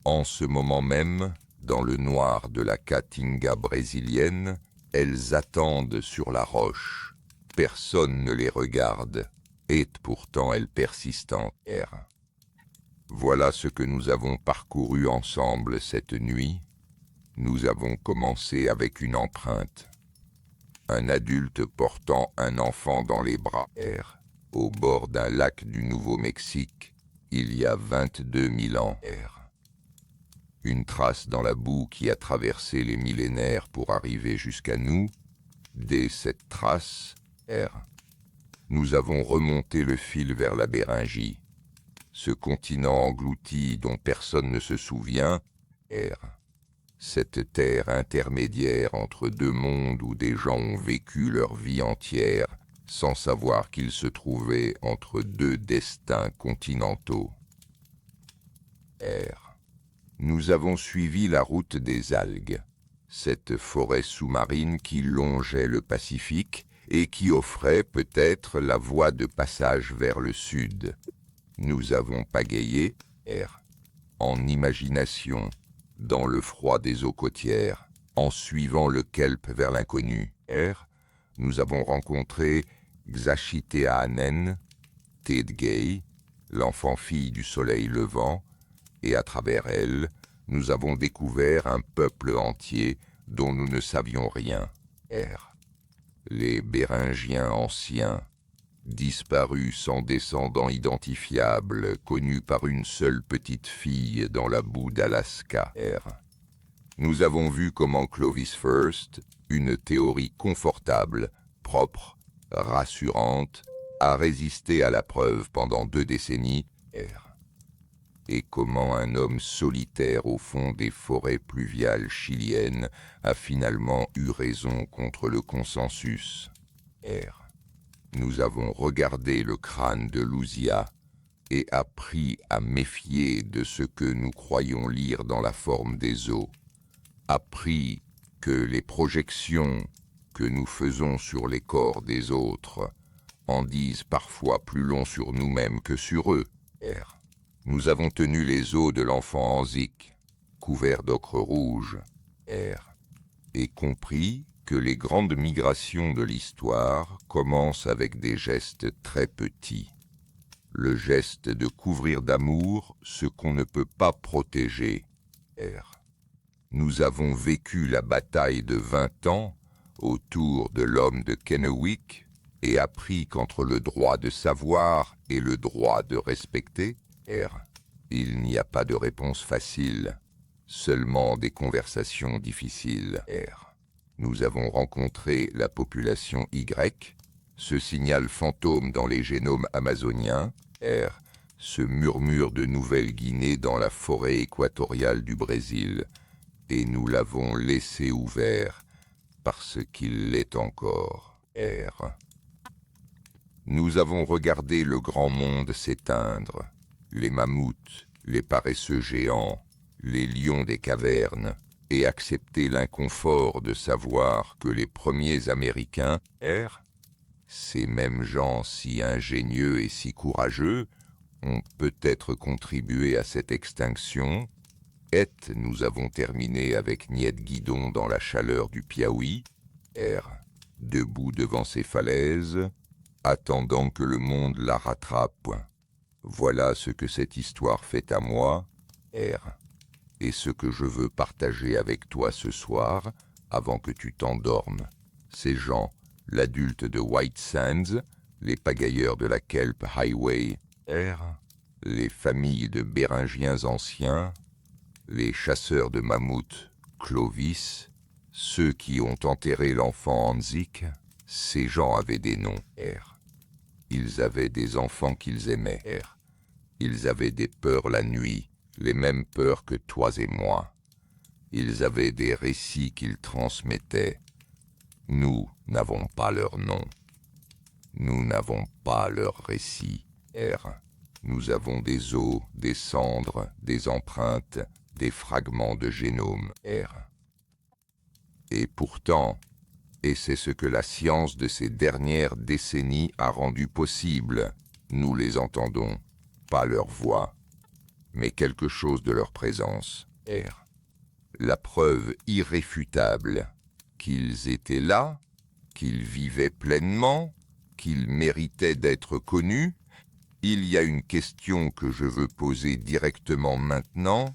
Speaker 1: En ce moment même, dans le noir de la Caatinga brésilienne, elles attendent sur la roche. Personne ne les regarde, et pourtant elles persistent. R. Voilà ce que nous avons parcouru ensemble cette nuit. Nous avons commencé avec une empreinte. Un adulte portant un enfant dans les bras, R. Au bord d'un lac du Nouveau-Mexique, il y a 22 000 ans, R. Une trace dans la boue qui a traversé les millénaires pour arriver jusqu'à nous. Dès cette trace, R. Nous avons remonté le fil vers la Béringie. Ce continent englouti dont personne ne se souvient, R. Cette terre intermédiaire entre deux mondes où des gens ont vécu leur vie entière sans savoir qu'ils se trouvaient entre deux destins continentaux. R. Nous avons suivi la route des algues, cette forêt sous-marine qui longeait le Pacifique et qui offrait peut-être la voie de passage vers le sud. Nous avons pagayé, R. En imagination, dans le froid des eaux côtières, en suivant le kelp vers l'inconnu, R. Nous avons rencontré Xachitéanen, Tedgay, l'enfant-fille du soleil levant, et à travers elle, nous avons découvert un peuple entier dont nous ne savions rien. R. Les Béringiens anciens, disparu sans descendant identifiable, connu par une seule petite fille dans la boue d'Alaska. Nous avons vu comment Clovis First, une théorie confortable, propre, rassurante, a résisté à la preuve pendant 2 décennies, et comment un homme solitaire au fond des forêts pluviales chiliennes a finalement eu raison contre le consensus. Nous avons regardé le crâne de Luzia et appris à méfier de ce que nous croyons lire dans la forme des os. Appris que les projections que nous faisons sur les corps des autres en disent parfois plus long sur nous-mêmes que sur eux. Nous avons tenu les os de l'enfant Anzik, couverts d'ocre rouge, et compris que les grandes migrations de l'histoire commencent avec des gestes très petits. Le geste de couvrir d'amour ce qu'on ne peut pas protéger. Nous avons vécu la bataille de 20 ans autour de l'homme de Kennewick et appris qu'entre le droit de savoir et le droit de respecter, il n'y a pas de réponse facile, seulement des conversations difficiles. Nous avons rencontré la population Y, ce signal fantôme dans les génomes amazoniens, ce murmure de Nouvelle-Guinée dans la forêt équatoriale du Brésil, et nous l'avons laissé ouvert parce qu'il l'est encore. Nous avons regardé le grand monde s'éteindre, les mammouths, les paresseux géants, les lions des cavernes, et accepté l'inconfort de savoir que les premiers Américains, ces mêmes gens si ingénieux et si courageux, ont peut-être contribué à cette extinction. Nous avons terminé avec Niet Guidon dans la chaleur du Piaoui, debout devant ces falaises, attendant que le monde la rattrape. Voilà ce que cette histoire fait à moi, et ce que je veux partager avec toi ce soir, avant que tu t'endormes. Ces gens, l'adulte de White Sands, les pagailleurs de la Kelp Highway, les familles de Béringiens anciens, les chasseurs de mammouths, Clovis, ceux qui ont enterré l'enfant Anzik, ces gens avaient des noms, Ils avaient des enfants qu'ils aimaient, Ils avaient des peurs la nuit, les mêmes peurs que toi et moi. Ils avaient des récits qu'ils transmettaient. Nous n'avons pas leur nom. Nous n'avons pas leur récit. Nous avons des os, des cendres, des empreintes, des fragments de génome. Et pourtant, et c'est ce que la science de ces dernières décennies a rendu possible, nous les entendons, pas leur voix, mais quelque chose de leur présence. La preuve irréfutable qu'ils étaient là, qu'ils vivaient pleinement, qu'ils méritaient d'être connus. Il y a une question que je veux poser directement maintenant,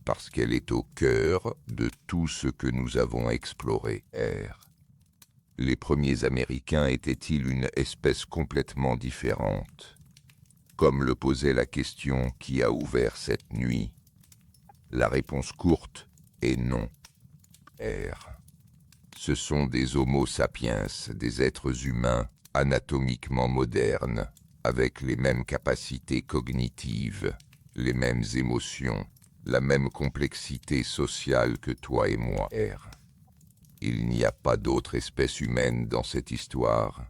Speaker 1: parce qu'elle est au cœur de tout ce que nous avons exploré. Les premiers Américains étaient-ils une espèce complètement différente? Comme le posait la question qui a ouvert cette nuit. La réponse courte est non. Ce sont des Homo sapiens, des êtres humains anatomiquement modernes, avec les mêmes capacités cognitives, les mêmes émotions, la même complexité sociale que toi et moi. Il n'y a pas d'autre espèce humaine dans cette histoire.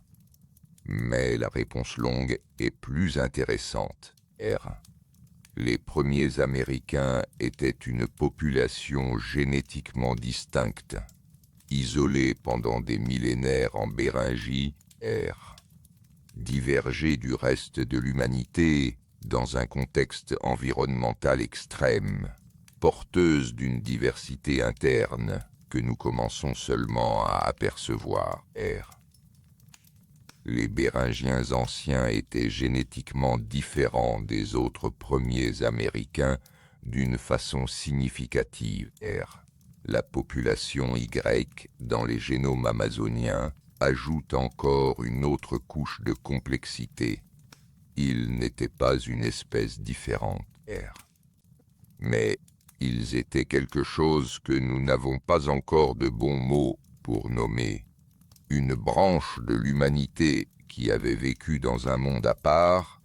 Speaker 1: Mais la réponse longue est plus intéressante. Les premiers Américains étaient une population génétiquement distincte, isolée pendant des millénaires en Béringie, divergée du reste de l'humanité dans un contexte environnemental extrême, porteuse d'une diversité interne que nous commençons seulement à apercevoir. Les Béringiens anciens étaient génétiquement différents des autres premiers Américains d'une façon significative. La population Y, dans les génomes amazoniens, ajoute encore une autre couche de complexité. Ils n'étaient pas une espèce différente, mais ils étaient quelque chose que nous n'avons pas encore de bons mots pour nommer. Une branche de l'humanité qui avait vécu dans un monde à part,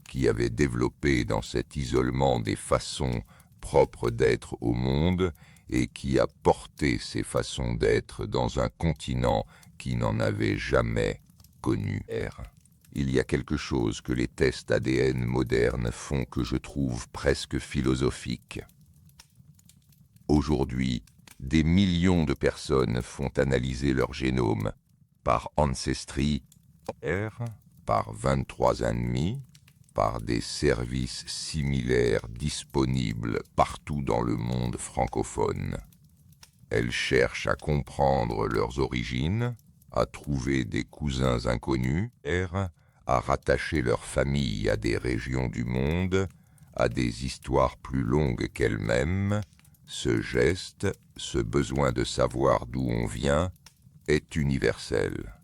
Speaker 1: qui avait développé dans cet isolement des façons propres d'être au monde et qui a porté ces façons d'être dans un continent qui n'en avait jamais connu. Il y a quelque chose que les tests ADN modernes font que je trouve presque philosophique. Aujourd'hui, des millions de personnes font analyser leur génome par Ancestry, par 23andMe, par des services similaires disponibles partout dans le monde francophone. Elles cherchent à comprendre leurs origines, à trouver des cousins inconnus, à rattacher leur famille à des régions du monde, à des histoires plus longues qu'elles-mêmes. Ce geste, ce besoin de savoir d'où on vient, est universel.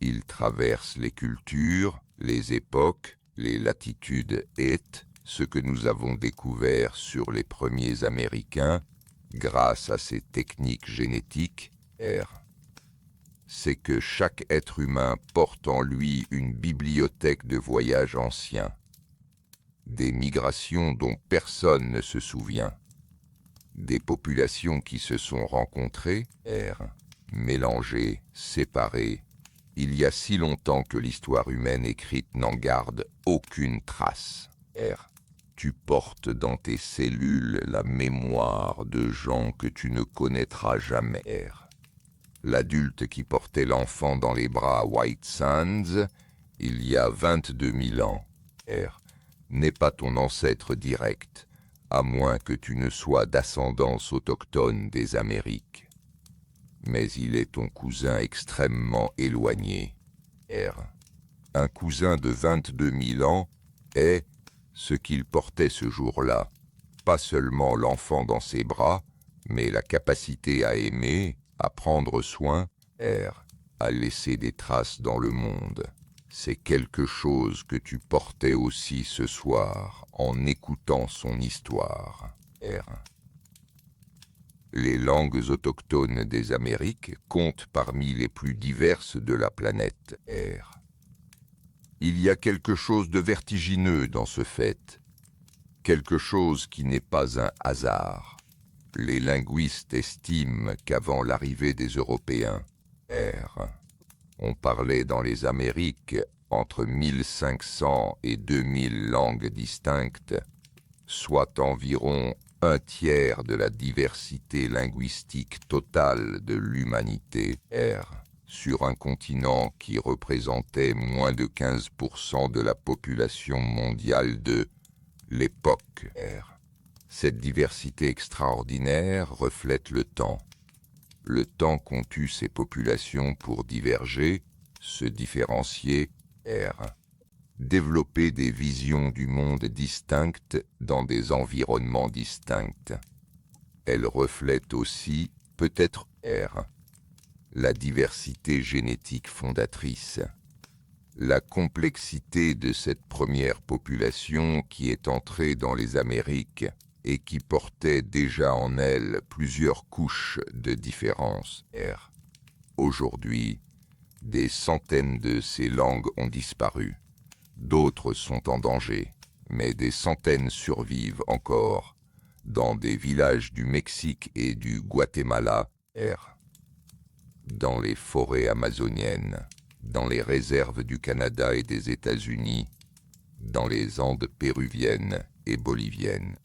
Speaker 1: Il traverse les cultures, les époques, les latitudes et ce que nous avons découvert sur les premiers Américains grâce à ces techniques génétiques, c'est que chaque être humain porte en lui une bibliothèque de voyages anciens, des migrations dont personne ne se souvient, des populations qui se sont rencontrées, mélangées, séparées, il y a si longtemps que l'histoire humaine écrite n'en garde aucune trace. Tu portes dans tes cellules la mémoire de gens que tu ne connaîtras jamais. L'adulte qui portait l'enfant dans les bras à White Sands, il y a 22 000 ans, n'est pas ton ancêtre direct, à moins que tu ne sois d'ascendance autochtone des Amériques. Mais il est ton cousin extrêmement éloigné. Un cousin de 22 000 ans est ce qu'il portait ce jour-là, pas seulement l'enfant dans ses bras, mais la capacité à aimer, à prendre soin, à laisser des traces dans le monde. C'est quelque chose que tu portais aussi ce soir en écoutant son histoire. Les langues autochtones des Amériques comptent parmi les plus diverses de la planète Il y a quelque chose de vertigineux dans ce fait, quelque chose qui n'est pas un hasard. Les linguistes estiment qu'avant l'arrivée des Européens, on parlait dans les Amériques entre 1500 et 2000 langues distinctes, soit environ un tiers de la diversité linguistique totale de l'humanité, sur un continent qui représentait moins de 15% de la population mondiale de l'époque. Cette diversité extraordinaire reflète le temps qu'ont eu ces populations pour diverger, se différencier, développer des visions du monde distinctes dans des environnements distincts. Elle reflète aussi, peut-être, la diversité génétique fondatrice, la complexité de cette première population qui est entrée dans les Amériques et qui portait déjà en elle plusieurs couches de différence. Aujourd'hui, des centaines de ces langues ont disparu. D'autres sont en danger, mais des centaines survivent encore, dans des villages du Mexique et du Guatemala, dans les forêts amazoniennes, dans les réserves du Canada et des États-Unis, dans les Andes péruviennes et boliviennes.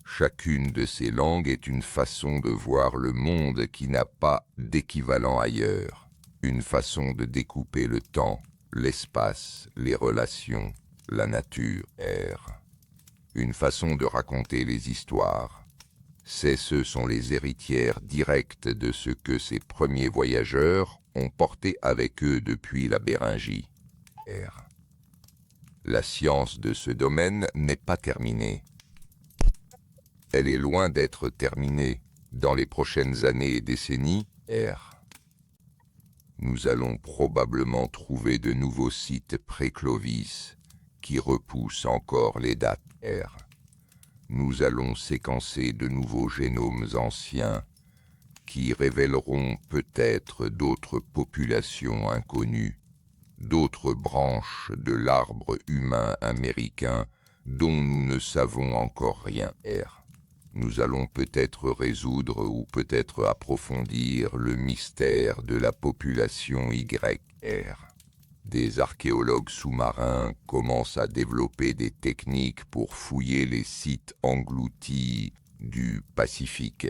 Speaker 1: Chacune de ces langues est une façon de voir le monde qui n'a pas d'équivalent ailleurs, une façon de découper le temps, l'espace, les relations, la nature, une façon de raconter les histoires. Ce sont les héritières directes de ce que ces premiers voyageurs ont porté avec eux depuis la Béringie. La science de ce domaine n'est pas terminée. Elle est loin d'être terminée. Dans les prochaines années et décennies, R. Nous allons probablement trouver de nouveaux sites pré-Clovis qui repoussent encore les dates R. Nous allons séquencer de nouveaux génomes anciens qui révéleront peut-être d'autres populations inconnues, d'autres branches de l'arbre humain américain dont nous ne savons encore rien. R. Nous allons peut-être résoudre ou peut-être approfondir le mystère de la population YR. Des archéologues sous-marins commencent à développer des techniques pour fouiller les sites engloutis du Pacifique.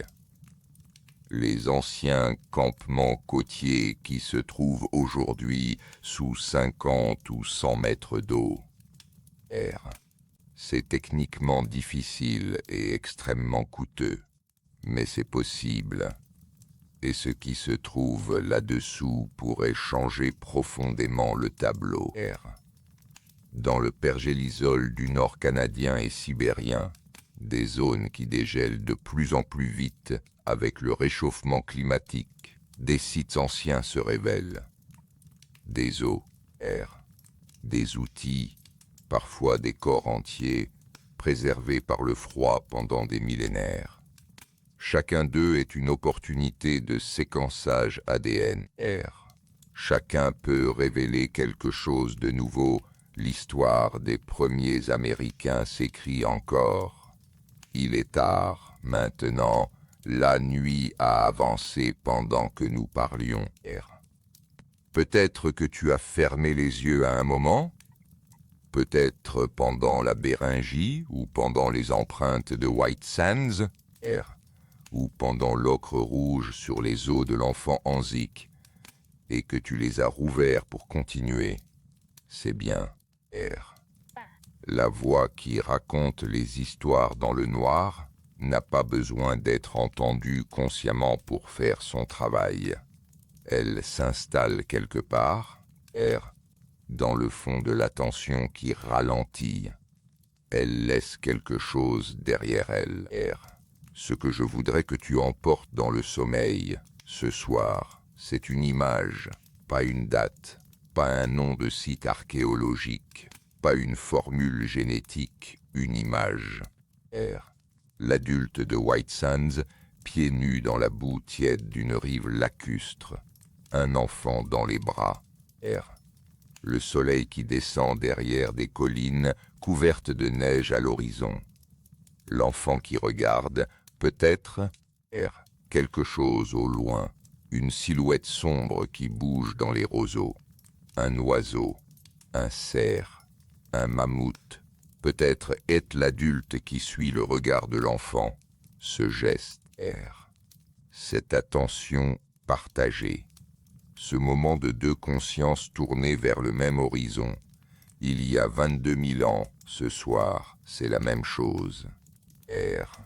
Speaker 1: Les anciens campements côtiers qui se trouvent aujourd'hui sous 50 ou 100 mètres d'eau. R. C'est techniquement difficile et extrêmement coûteux, mais c'est possible. Et ce qui se trouve là-dessous pourrait changer profondément le tableau. R. Dans le pergélisol du nord canadien et sibérien, des zones qui dégèlent de plus en plus vite avec le réchauffement climatique, des sites anciens se révèlent. Des os, R. Des outils, parfois des corps entiers, préservés par le froid pendant des millénaires. Chacun d'eux est une opportunité de séquençage ADN. R. Chacun peut révéler quelque chose de nouveau. L'histoire des premiers Américains s'écrit encore. Il est tard, maintenant. La nuit a avancé pendant que nous parlions. R. Peut-être que tu as fermé les yeux à un moment? Peut-être pendant la Béringie ou pendant les empreintes de White Sands? R. Ou pendant l'ocre rouge sur les os de l'enfant Anzik, et que tu les as rouverts pour continuer. C'est bien, R. La voix qui raconte les histoires dans le noir n'a pas besoin d'être entendue consciemment pour faire son travail. Elle s'installe quelque part, R, dans le fond de l'attention qui ralentit. Elle laisse quelque chose derrière elle, R. Ce que je voudrais que tu emportes dans le sommeil, ce soir, c'est une image, pas une date, pas un nom de site archéologique, pas une formule génétique, une image. R. L'adulte de White Sands, pieds nus dans la boue tiède d'une rive lacustre, un enfant dans les bras. R. Le soleil qui descend derrière des collines couvertes de neige à l'horizon. L'enfant qui regarde, peut-être, R. Quelque chose au loin, une silhouette sombre qui bouge dans les roseaux. Un oiseau, un cerf, un mammouth. Peut-être est l'adulte qui suit le regard de l'enfant. Ce geste, R. Cette attention partagée. Ce moment de deux consciences tournées vers le même horizon. Il y a 22 000 ans, ce soir, c'est la même chose. R.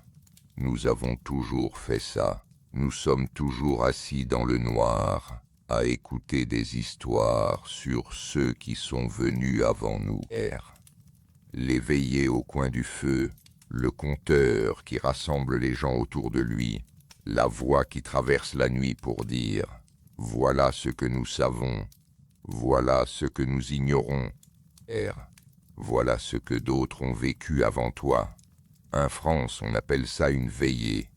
Speaker 1: Nous avons toujours fait ça. Nous sommes toujours assis dans le noir, à écouter des histoires sur ceux qui sont venus avant nous. R. L'éveillé au coin du feu, le conteur qui rassemble les gens autour de lui, la voix qui traverse la nuit pour dire « Voilà ce que nous savons, voilà ce que nous ignorons. » R. Voilà ce que d'autres ont vécu avant toi. En France, on appelle ça une veillée.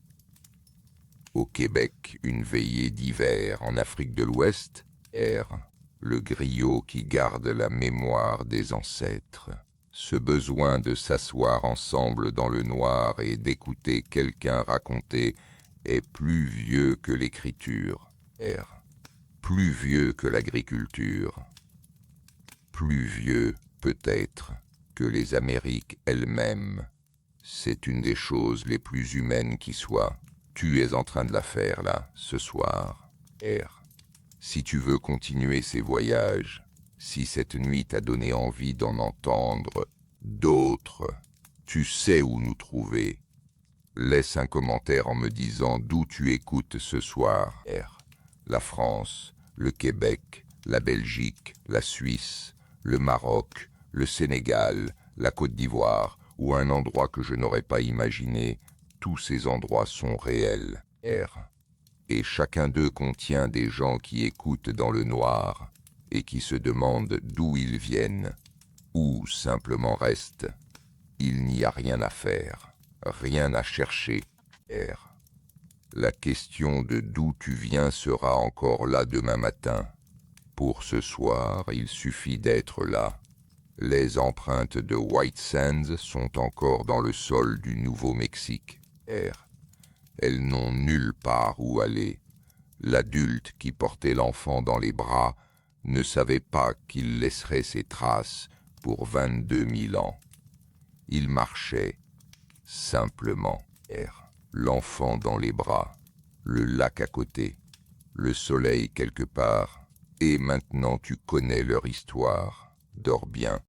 Speaker 1: Au Québec, une veillée d'hiver. En Afrique de l'Ouest, R. Le griot qui garde la mémoire des ancêtres. Ce besoin de s'asseoir ensemble dans le noir et d'écouter quelqu'un raconter est plus vieux que l'écriture. R. Plus vieux que l'agriculture. Plus vieux, peut-être, que les Amériques elles-mêmes. C'est une des choses les plus humaines qui soient. Tu es en train de la faire, là, ce soir. R. Si tu veux continuer ces voyages, si cette nuit t'a donné envie d'en entendre d'autres, tu sais où nous trouver. Laisse un commentaire en me disant d'où tu écoutes ce soir. R. La France, le Québec, la Belgique, la Suisse, le Maroc, le Sénégal, la Côte d'Ivoire, ou un endroit que je n'aurais pas imaginé. Tous ces endroits sont réels. R. et chacun d'eux contient des gens qui écoutent dans le noir et qui se demandent d'où ils viennent, ou simplement restent. Il n'y a rien à faire, rien à chercher. R. La question de d'où tu viens sera encore là demain matin. Pour ce soir, il suffit d'être là. Les empreintes de White Sands sont encore dans le sol du Nouveau-Mexique. R. Elles n'ont nulle part où aller. L'adulte qui portait l'enfant dans les bras ne savait pas qu'il laisserait ses traces pour 22 000 ans. Il marchait, simplement. R. L'enfant dans les bras, le lac à côté, le soleil quelque part, et maintenant tu connais leur histoire. Dors bien.